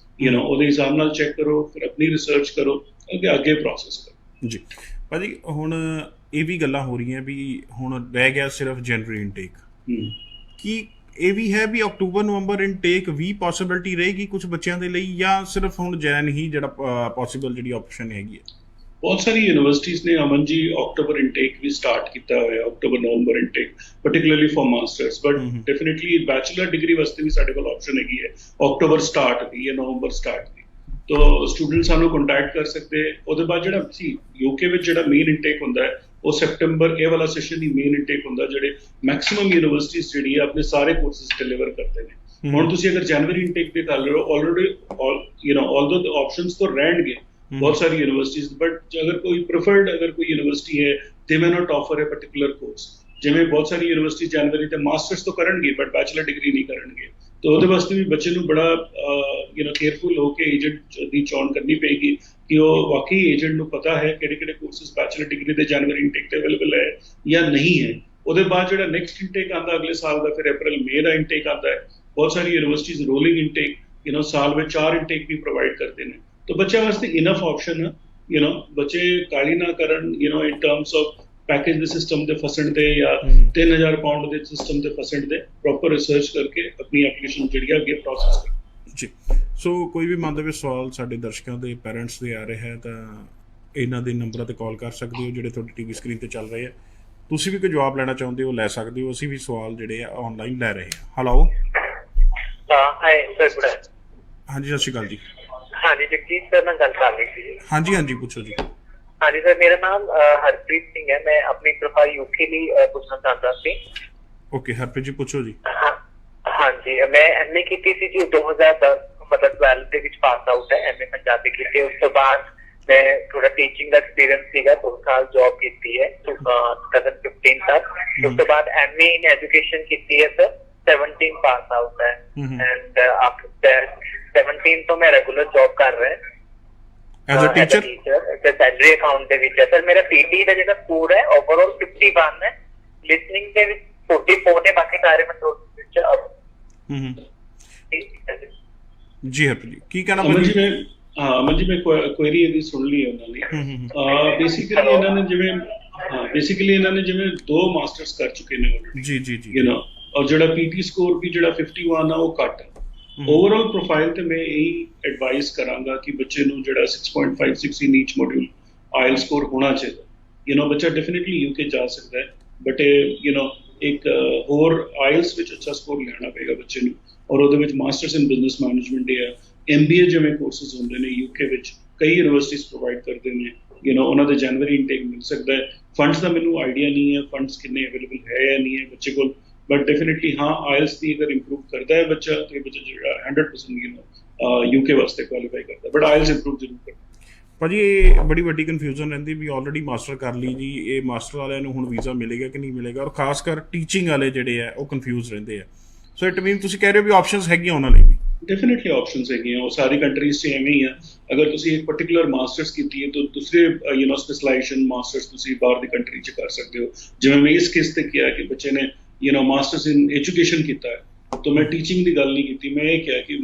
ਉਹਦੇ ਹਿਸਾਬ ਨਾਲ ਚੈੱਕ ਕਰੋ, ਫਿਰ ਆਪਣੀ ਰਿਸਰਚ ਕਰੋ, ਅੱਗੇ ਪ੍ਰੋਸੈਸ ਕਰੋ। ਜੀ ਭਾਜੀ, ਹੁਣ ਇਹ ਵੀ ਗੱਲਾਂ ਹੋ ਰਹੀਆਂ ਵੀ ਹੁਣ ਰਹਿ ਗਿਆ ਸਿਰਫ ਜਨਵਰੀ ਇਨਟੇਕ, ਕੀ ਇਹ ਵੀ ਹੈ ਵੀ ਅਕਤੂਬਰ ਨਵੰਬਰ ਇਨਟੇਕ ਵੀ ਪੋਸੀਬਿਲਿਟੀ ਰਹੇਗੀ ਕੁਝ ਬੱਚਿਆਂ ਦੇ ਲਈ, ਜਾਂ ਸਿਰਫ ਹੁਣ ਜੈਨ ਹੀ ਜਿਹੜਾ ਪੋਸੀਬਲ ਜਿਹੜੀ ਆਪਸ਼ਨ ਹੈਗੀ ਹੈ? ਬਹੁਤ ਸਾਰੀ ਯੂਨੀਵਰਸਿਟੀਜ਼ ਨੇ ਅਮਨ ਜੀ ਅਕਤੂਬਰ ਇਨਟੇਕ ਵੀ ਸਟਾਰਟ ਕੀਤਾ ਹੋਇਆ, October November intake, particularly for masters, but definitely bachelor degree ਵਾਸਤੇ ਵੀ ਸਾਡੇ ਕੋਲ ਆਪਸ਼ਨ ਹੈਗੀ ਹੈ ਅਕਤੂਬਰ ਸਟਾਰਟ ਦੀ ਜਾਂ ਨਵੰਬਰ ਸਟਾਰਟ ਦੀ। ਤੋ ਸਟੂਡੈਂਟ ਸਾਨੂੰ ਕੰਟੈਕਟ ਕਰ ਸਕਦੇ। ਉਹਦੇ ਬਾਅਦ ਜਿਹੜਾ ਸੀ ਯੂਕੇ ਵਿੱਚ ਜਿਹੜਾ ਮੇਨ ਇਨਟੇਕ ਹੁੰਦਾ ਹੈ ਉਹ ਸੈਪਟੈਂਬਰ, ਇਹ ਵਾਲਾ ਸੈਸ਼ਨ ਹੀ ਮੇਨ ਇਨਟੇਕ ਹੁੰਦਾ, ਜਿਹੜੇ ਮੈਕਸਿਮਮ ਯੂਨੀਵਰਸਿਟੀਜ਼ ਜਿਹੜੀ ਹੈ ਆਪਣੇ ਸਾਰੇ ਕੋਰਸਿਸ ਡਿਲੀਵਰ ਕਰਦੇ ਨੇ। ਹੁਣ ਤੁਸੀਂ ਅਗਰ ਜਨਵਰੀ ਇਨਟੇਕ ਦੀ ਕਰ ਲਓ, ਆਲਰੇਡੀ ਆਲਦੋ ਆਪਸ਼ਨਸ ਤਾਂ ਰਹਿਣਗੇ ਬਹੁਤ ਸਾਰੀ ਯੂਨੀਵਰਸਿਟੀਜ਼, ਬਟ ਅਗਰ ਕੋਈ ਪ੍ਰੀਫਰਡ ਅਗਰ ਕੋਈ ਯੂਨੀਵਰਸਿਟੀ ਹੈ ਦੇ ਮੇ ਨਾਟ ਆਫਰ ਅ ਪਾਰਟਿਕੂਲਰ ਕੋਰਸ। ਜਿਵੇਂ ਬਹੁਤ ਸਾਰੀ ਯੂਨੀਵਰਸਿਟੀ ਜਨਵਰੀ ਤੇ ਮਾਸਟਰਸ ਤਾਂ ਕਰਨਗੇ ਬਟ ਬੈਚਲਰ ਡਿਗਰੀ ਨਹੀਂ ਕਰਨਗੇ, ਤਾਂ ਉਹਦੇ ਵਾਸਤੇ ਵੀ ਬੱਚੇ ਨੂੰ ਬੜਾ ਕੇਅਰਫੁਲ ਹੋ ਕੇ ਏਜੰਟ ਦੀ ਚੋਣ ਕਰਨੀ ਪਏਗੀ ਕਿ ਉਹ ਵਾਕਈ ਏਜੰਟ ਨੂੰ ਪਤਾ ਹੈ ਕਿਹੜੇ ਕਿਹੜੇ ਕੋਰਸਿਸ ਬੈਚਲਰ ਡਿਗਰੀ ਦੇ ਜਨਵਰੀ ਇਨਟੇਕ ਤੇ ਅਵੇਲੇਬਲ ਹੈ ਜਾਂ ਨਹੀਂ ਹੈ। ਉਹਦੇ ਬਾਅਦ ਜਿਹੜਾ ਨੈਕਸਟ ਇਨਟੇਕ ਆਉਂਦਾ ਅਗਲੇ ਸਾਲ ਦਾ, ਫਿਰ ਅਪ੍ਰੈਲ ਮਈ ਦਾ ਇਨਟੇਕ ਆਉਂਦਾ ਹੈ। ਬਹੁਤ ਸਾਰੀ ਯੂਨੀਵਰਸਿਟੀਜ਼ ਰੋਲਿੰਗ ਇਨਟੇਕ ਸਾਲ ਵਿੱਚ 4 ਇਨਟੇਕ ਵੀ ਪ੍ਰੋਵਾਈਡ ਕਰਦੇ ਨੇ। तो बच्चे वास्ते इनफ ऑप्शन है, बच्चे काली ना करन इन टर्म्स ऑफ पैकेज दे सिस्टम दे फसण दे या 3000 पाउंड दे सिस्टम दे फसण दे, प्रॉपर रिसर्च करके अपनी एप्लीकेशन ਜਿਹੜੀ ਅੱਗੇ ਪ੍ਰੋਸੈਸ ਕਰ। ਜੀ ਸੋ ਕੋਈ ਵੀ ਮਨ ਦੇ ਵਿੱਚ ਸਵਾਲ ਸਾਡੇ ਦਰਸ਼ਕਾਂ ਦੇ ਪੈਰੈਂਟਸ ਦੇ ਆ ਰਹੇ ਹੈ ਤਾਂ ਇਹਨਾਂ ਦੇ ਨੰਬਰਾਂ ਤੇ ਕਾਲ ਕਰ ਸਕਦੇ ਹੋ ਜਿਹੜੇ ਤੁਹਾਡੀ ਟੀਵੀ ਸਕਰੀਨ ਤੇ ਚੱਲ ਰਹੇ ਆ। ਤੁਸੀਂ ਵੀ ਕੋਈ ਜਵਾਬ ਲੈਣਾ ਚਾਹੁੰਦੇ ਹੋ ਲੈ ਸਕਦੇ ਹੋ, ਅਸੀਂ ਵੀ ਸਵਾਲ ਜਿਹੜੇ ਆ ਆਨਲਾਈਨ ਲੈ ਰਹੇ ਹਾਂ। Hello, hi sir, good. ਹਾਂਜੀ, ਸਤਿ ਸ਼੍ਰੀ ਅਕਾਲ ਜੀ। ਹਾਂਜੀ ਜਗਜੀਤ ਸਰ ਨਾਲ ਗੱਲ ਕਰ ਰਹੀ ਸੀ। ਹਾਂਜੀ ਹਾਂਜੀ, ਪੁੱਛੋ ਜੀ। ਹਾਂਜੀ ਸਰ, ਮੇਰਾ ਨਾਮ ਹਰਪ੍ਰੀਤ ਸਿੰਘ ਹੈ, ਮੈਂ ਆਪਣੀ ਪ੍ਰੋਫਾਈਲ ਯੂਕੇ ਲਈ ਪੁੱਛਣਾ ਚਾਹੁੰਦਾ ਸੀ। ਓਕੇ ਹਰਪ੍ਰੀਤ ਜੀ, ਪੁੱਛੋ ਜੀ। ਹਾਂਜੀ, ਮੈਂ ਐਮਏ ਕੀਤੀ ਸੀ ਜੀ 2010 ਮਤਲਬ 12 ਦੇ ਵਿੱਚ ਪਾਸ ਆਊਟ ਹੈ, ਐਮਏ ਪੰਜਾਬੀ ਕੀਤੀ। ਉਸ ਤੋਂ ਬਾਅਦ ਮੈਂ ਥੋੜਾ ਟੀਚਿੰਗ ਦਾ ਐਕਸਪੀਰੀਅੰਸ ਸੀਗਾ, 2 ਸਾਲ ਜੌਬ ਕੀਤੀ ਹੈ 2015 ਤੱਕ। ਉਸ ਤੋਂ ਬਾਅਦ ਐਮਏ ਇਨ ਐਜੂਕੇਸ਼ਨ ਕੀਤੀ ਹੈ ਸਰ, 17 ਪਾਸ ਆਊਟ ਹੈ, ਐਂਡ ਆਫਟਰ 17 ਤੋਂ ਮੈਂ ਰੈਗੂਲਰ ਜੌਬ ਕਰ ਰਿਹਾ ਐਜ਼ ਅ ਟੀਚਰ ਤੇ ਸੈਲਰੀ ਅਕਾਊਂਟ ਦੇ ਵਿੱਚ ਹੈ ਸਰ। ਮੇਰਾ ਪੀਟੀ ਦਾ ਜਿਹੜਾ ਸਕੋਰ ਹੈ ਓਵਰਆਲ 51 ਹੈ, ਲਿਸਨਿੰਗ ਦੇ ਵਿੱਚ 44 ਹੈ, ਬਾਕੀ ਸਾਰੇ ਮੈਂ ਵਿੱਚ ਜੀ। ਹਰਪ੍ਰੀਤ ਜੀ ਕੀ ਕਹਿਣਾ? ਅਮਨ ਜੀ ਮੈਂ ਕੁਐਰੀ ਇਹਦੀ ਸੁਣ ਲਈ ਉਹਨਾਂ ਨੇ। ਬੇਸਿਕਲੀ ਇਹਨਾਂ ਨੇ ਜਿਵੇਂ 2 ਮਾਸਟਰਸ ਕਰ ਚੁੱਕੇ ਨੇ ਆਲਰੇਡੀ। ਜੀ ਔਰ ਜਿਹੜਾ ਪੀਟੀ ਸਕੋਰ ਵੀ ਜਿਹੜਾ 51 ਆ ਉਹ ਘੱਟ ਹੈ। ਓਵਰਆਲ ਪ੍ਰੋਫਾਈਲ ਤੇ ਮੈਂ ਇਹੀ ਐਡਵਾਈਸ ਕਰਾਂਗਾ ਕਿ ਬੱਚੇ ਨੂੰ ਜਿਹੜਾ 6.56 ਇਨ ਈਚ ਮੋਡਿਊਲ ਆਇਲ ਸਕੋਰ ਹੋਣਾ ਚਾਹੀਦਾ। ਬੱਚਾ ਡੈਫੀਨਿਟਲੀ ਯੂਕੇ ਜਾ ਸਕਦਾ ਹੈ, ਬਟ ਇੱਕ ਹੋਰ ਆਇਲਸ ਵਿੱਚ ਅੱਛਾ ਸਕੋਰ ਲੈਣਾ ਪਏਗਾ ਬੱਚੇ ਨੂੰ। ਔਰ ਉਹਦੇ ਵਿੱਚ ਮਾਸਟਰਸ ਇਨ ਬਿਜ਼ਨਸ ਮੈਨੇਜਮੈਂਟ ਜਾਂ MBA ਜਿਵੇਂ ਕੋਰਸਿਸ ਹੁੰਦੇ ਨੇ ਯੂਕੇ ਵਿੱਚ ਕਈ ਯੂਨੀਵਰਸਿਟੀਜ਼ ਪ੍ਰੋਵਾਈਡ ਕਰਦੇ ਨੇ। ਉਹਨਾਂ ਦੇ ਜਨਵਰੀ ਇਨਟੇਕ ਮਿਲ ਸਕਦਾ ਹੈ। ਫੰਡਸ ਦਾ ਮੈਨੂੰ ਆਈਡੀਆ ਨਹੀਂ ਹੈ, ਫੰਡਸ ਕਿੰਨੇ ਅਵੇਲੇਬਲ ਹੈ ਜਾਂ ਨਹੀਂ ਹੈ ਬੱਚੇ ਕੋਲ, ਬਟ ਡੈਫੀਨਿਟਲੀ ਹਾਂ ਆਇਲਸ ਦੀ ਅਗਰ ਇੰਪਰੂਵ ਕਰਦਾ ਹੈ ਬੱਚਾ ਤੇ ਬੱਚਾ ਜਿਹੜਾ 100% ਯੂਕੇ ਵਾਸਤੇ ਕੁਆਲੀਫਾਈ ਕਰਦਾ, ਬਟ ਆਇਲਸ ਇੰਪਰੂਵ ਜ਼ਰੂਰ ਕਰਦਾ। ਭਾਜੀ ਇਹ ਬੜੀ ਵੱਡੀ ਕਨਫਿਊਜ਼ਨ ਰਹਿੰਦੀ ਵੀ ਆਲਰੇਡੀ ਮਾਸਟਰ ਕਰ ਲਈ ਜੀ, ਇਹ ਮਾਸਟਰ ਵਾਲਿਆਂ ਨੂੰ ਹੁਣ ਵੀਜ਼ਾ ਮਿਲੇਗਾ ਕਿ ਨਹੀਂ ਮਿਲੇਗਾ, ਔਰ ਖਾਸ ਕਰ ਟੀਚਿੰਗ ਵਾਲੇ ਜਿਹੜੇ ਆ ਉਹ ਕਨਫਿਊਜ਼ ਰਹਿੰਦੇ ਆ। ਸੋ ਇਟ ਮੀਨ ਤੁਸੀਂ ਕਹਿ ਰਹੇ ਹੋ ਵੀ ਆਪਸ਼ਨਸ ਹੈਗੀਆਂ ਉਹਨਾਂ ਲਈ ਵੀ? ਡੈਫੀਨਿਟਲੀ ਆਪਸ਼ਨਸ ਹੈਗੀਆਂ, ਉਹ ਸਾਰੀ ਕੰਟਰੀਜ਼ 'ਚ ਐਵੇਂ ਹੀ ਆ। ਅਗਰ ਤੁਸੀਂ ਇੱਕ ਪਾਰਟਿਕੂਲਰ ਮਾਸਟਰਸ ਕੀਤੀ ਹੈ ਤਾਂ ਦੂਸਰੇ ਸਪੈਸ਼ਲਾਈਜ਼ੇਸ਼ਨ ਮਾਸਟਰਸ ਤੁਸੀਂ ਬਾਹਰ ਦੀ ਕੰਟਰੀ 'ਚ ਕਰ ਸਕਦੇ ਹੋ। ਜਿਵੇਂ ਮੈਂ ਇਸ ਕੇਸ ਤੇ ਕਿਹਾ ਕਿ ਬੱਚੇ ਨੇ ਮਾਸਟਰਸ ਇਨ ਐਜੂਕੇਸ਼ਨ ਕੀਤਾ ਹੈ, ਤਾਂ ਮੈਂ ਟੀਚਿੰਗ ਦੀ ਗੱਲ ਨਹੀਂ ਕੀਤੀ। ਮੈਂ ਇਹ ਕਿਹਾ ਕਿ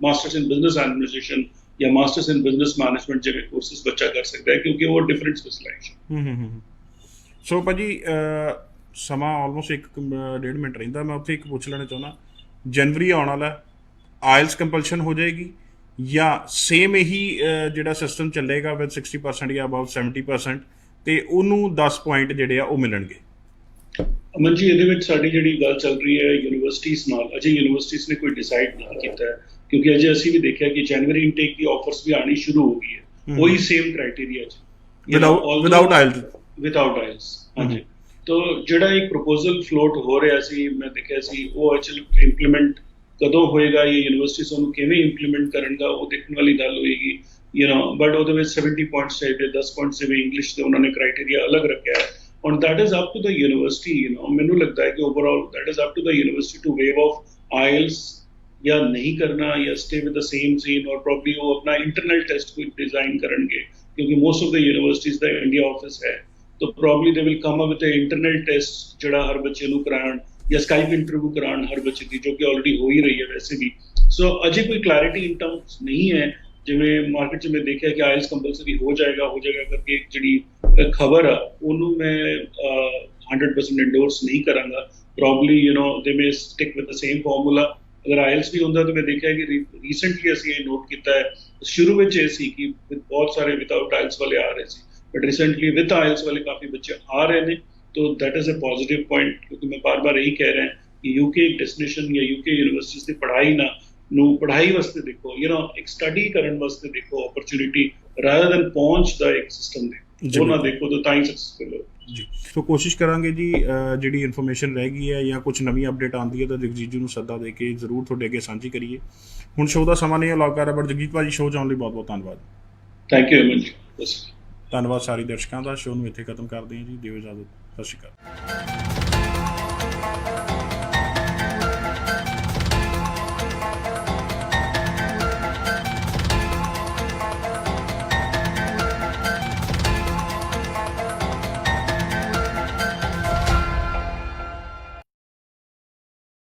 ਮਾਸਟਰਸ ਇਨ ਬਿਜ਼ਨਸ ਐਡਮਿਨਿਸਟ੍ਰੇਸ਼ਨ ਜਾਂ ਮਾਸਟਰਸ ਇਨ ਬਿਜ਼ਨਸ ਮੈਨੇਜਮੈਂਟ ਜਿਵੇਂ ਕੋਰਸਿਸ ਬੱਚਾ ਕਰ ਸਕਦਾ ਹੈ, ਕਿਉਂਕਿ ਉਹ ਡਿਫਰੈਂਟ ਸਪੈਸ਼ਲਾਈਜ਼ੇਸ਼ਨ। ਸੋ ਭਾਜੀ ਸਮਾਂ ਆਲਮੋਸਟ 1.5 ਮਿੰਟ ਰਹਿੰਦਾ, ਮੈਂ ਉੱਥੇ ਇੱਕ ਪੁੱਛ ਲੈਣਾ ਚਾਹੁੰਦਾ, ਜਨਵਰੀ ਆਉਣ ਵਾਲਾ, ਆਇਲਸ ਕੰਪਲਸ਼ਨ ਹੋ ਜਾਏਗੀ ਜਾਂ ਸੇਮ ਇਹੀ ਜਿਹੜਾ ਸਿਸਟਮ ਚੱਲੇਗਾ ਵਿਦ 60% ਜਾਂ ਅਬਾਊਟ 70% ਤੇ ਉਹਨੂੰ 10 ਪੁਆਇੰਟ ਜਿਹੜੇ ਆ ਉਹ ਮਿਲਣਗੇ? ਅਮਨ ਜੀ ਇਹਦੇ ਵਿੱਚ ਸਾਡੀ ਜਿਹੜੀ ਗੱਲ ਚੱਲ ਰਹੀ ਹੈ ਯੂਨੀਵਰਸਿਟੀਜ਼ ਨਾਲ, ਅਜੇ ਯੂਨੀਵਰਸਿਟੀਜ਼ ਨੇ ਕੋਈ ਡਿਸਾਈਡ ਨਹੀਂ ਕੀਤਾ ਹੈ, ਕਿਉਂਕਿ ਅਜੇ ਅਸੀਂ ਵੀ ਦੇਖਿਆ ਕਿ ਜਨਵਰੀ ਇਨਟੇਕ ਦੀ ਆਫਰਸ ਵੀ ਆਣੀ ਸ਼ੁਰੂ ਹੋ ਗਈ ਹੈ ਉਹੀ ਸੇਮ ਕ੍ਰਾਈਟੇਰੀਆ 'ਚ ਵਿਦਆਊਟ ਆਇਲਸ। ਹਾਂਜੀ, ਤਾਂ ਜਿਹੜਾ ਇੱਕ ਪ੍ਰਪੋਜ਼ਲ ਫਲੋਟ ਹੋ ਰਿਹਾ ਸੀ, ਮੈਂ ਦੇਖਿਆ ਸੀ ਉਹ ਐਕਚੁਅਲੀ ਇੰਪਲੀਮੈਂਟ ਕਦੋਂ ਹੋਏਗਾ, ਇਹ ਯੂਨੀਵਰਸਿਟੀਜ਼ ਉਹਨੂੰ ਕਿਵੇਂ ਇੰਪਲੀਮੈਂਟ ਕਰਨਗਾ ਉਹ ਦੇਖਣ ਵਾਲੀ ਗੱਲ ਹੋਏਗੀ। ਬਟ ਉਹਦੇ ਵਿੱਚ 70 ਪੁਆਇੰਟਸ ਚਾਹੀਦੇ, 10 ਪੁਆਇੰਟਸ ਜਿਵੇਂ ਇੰਗਲਿਸ਼ ਦੇ ਉਹਨਾਂ ਨੇ ਕ੍ਰਾਈਟੇਰੀਆ ਅਲੱਗ ਰੱਖਿਆ ਹੈ। And that is up to the university, ਮੈਨੂੰ ਲੱਗਦਾ ਹੈ ਕਿ overall that is up to the university to waive off IELTS ਜਾਂ ਨਹੀਂ ਕਰਨਾ ਜਾਂ stay with the same scene, or probably ਉਹ ਆਪਣਾ internal test ਕੋਈ design ਕਰਨਗੇ, ਕਿਉਂਕਿ most of the universities the India office ਹੈ, ਤਾਂ probably they will come up with an internal test ਜਿਹੜਾ ਹਰ ਬੱਚੇ ਨੂੰ ਕਰਾਉਣ ਜਾਂ Skype interview ਕਰਾਉਣ ਹਰ ਬੱਚੇ ਦੀ, ਜੋ ਕਿ already ਹੋ ਹੀ ਰਹੀ ਹੈ ਵੈਸੇ ਵੀ। ਸੋ ਅਜੇ ਕੋਈ ਕਲੈਰਿਟੀ ਇਨ ਟਰਮਸ ਨਹੀਂ ਹੈ। ਜਿਵੇਂ ਮਾਰਕੀਟ 'ਚ ਮੈਂ ਦੇਖਿਆ ਕਿ ਆਇਲਸ ਕੰਪਲਸਰੀ ਹੋ ਜਾਏਗਾ ਕਰਕੇ ਜਿਹੜੀ ਖਬਰ ਆ ਉਹਨੂੰ ਮੈਂ 100% ਇੰਡੋਰਸ ਨਹੀਂ ਕਰਾਂਗਾ। Probably they may stick with the same formula. ਅਗਰ ਆਇਲਸ ਵੀ ਹੁੰਦਾ ਤਾਂ ਮੈਂ ਦੇਖਿਆ ਕਿ ਰੀਸੈਂਟਲੀ ਅਸੀਂ ਇਹ ਨੋਟ ਕੀਤਾ ਹੈ, ਸ਼ੁਰੂ ਵਿੱਚ ਇਹ ਸੀ ਕਿ ਬਹੁਤ ਸਾਰੇ ਵਿਦਆਊਟ ਆਇਲਸ ਵਾਲੇ ਆ ਰਹੇ ਸੀ, ਬਟ ਰੀਸੈਂਟਲੀ ਵਿਦ ਆਇਲਸ ਵਾਲੇ ਕਾਫੀ ਬੱਚੇ ਆ ਰਹੇ ਨੇ। तो that is a positive point, क्योंकि मैं बार बार यही कह रहा है कि यूके डेस्टिनेशन या यूके यूनिवर्सिटीज की पढ़ाई ना पढ़ाई वास्ते देखो, एक स्टडी करने वास्ते देखो अपॉर्चुनिटी, रादर देन पहुंच दा एक सिस्टम दे वो ना देखो तो ताई सक्सेसफुल हो जी। तो कोशिश करांगे जी ਜਿਹੜੀ ਇਨਫੋਰਮੇਸ਼ਨ ਰਹਿ ਗਈ ਹੈ ਜਾਂ ਕੁਝ ਨਵੀਂ ਅਪਡੇਟ ਆਉਂਦੀ ਹੈ ਤਾਂ ਜਗਜੀਤ ਜੀ ਨੂੰ ਸੱਦਾ ਦੇ ਕੇ ਜ਼ਰੂਰ ਤੁਹਾਡੇ ਅੱਗੇ ਸਾਂਝੀ ਕਰੀਏ। ਹੁਣ ਸ਼ੋਅ ਦਾ ਸਮਾਂ ਨਹੀਂ ਅਲਾਉ ਕਰ ਰਿਹਾ, ਬਟ ਜਗਜੀਤ ਭਾਜੀ ਸ਼ੋਅ 'ਚ ਆਉਣ ਲਈ ਬਹੁਤ ਬਹੁਤ ਧੰਨਵਾਦ। Thank you Aman ji. बस ਧੰਨਵਾਦ। ਸਾਰੇ ਦਰਸ਼ਕਾਂ ਦਾ। ਸ਼ੋਅ ਨੂੰ ਇੱਥੇ ਖਤਮ ਕਰਦੇ ਹਾਂ ਜੀ। ਦਿਓ ਇਜਾਜ਼ਤ। ਸਤਿ ਸ਼੍ਰੀ ਅਕਾਲ।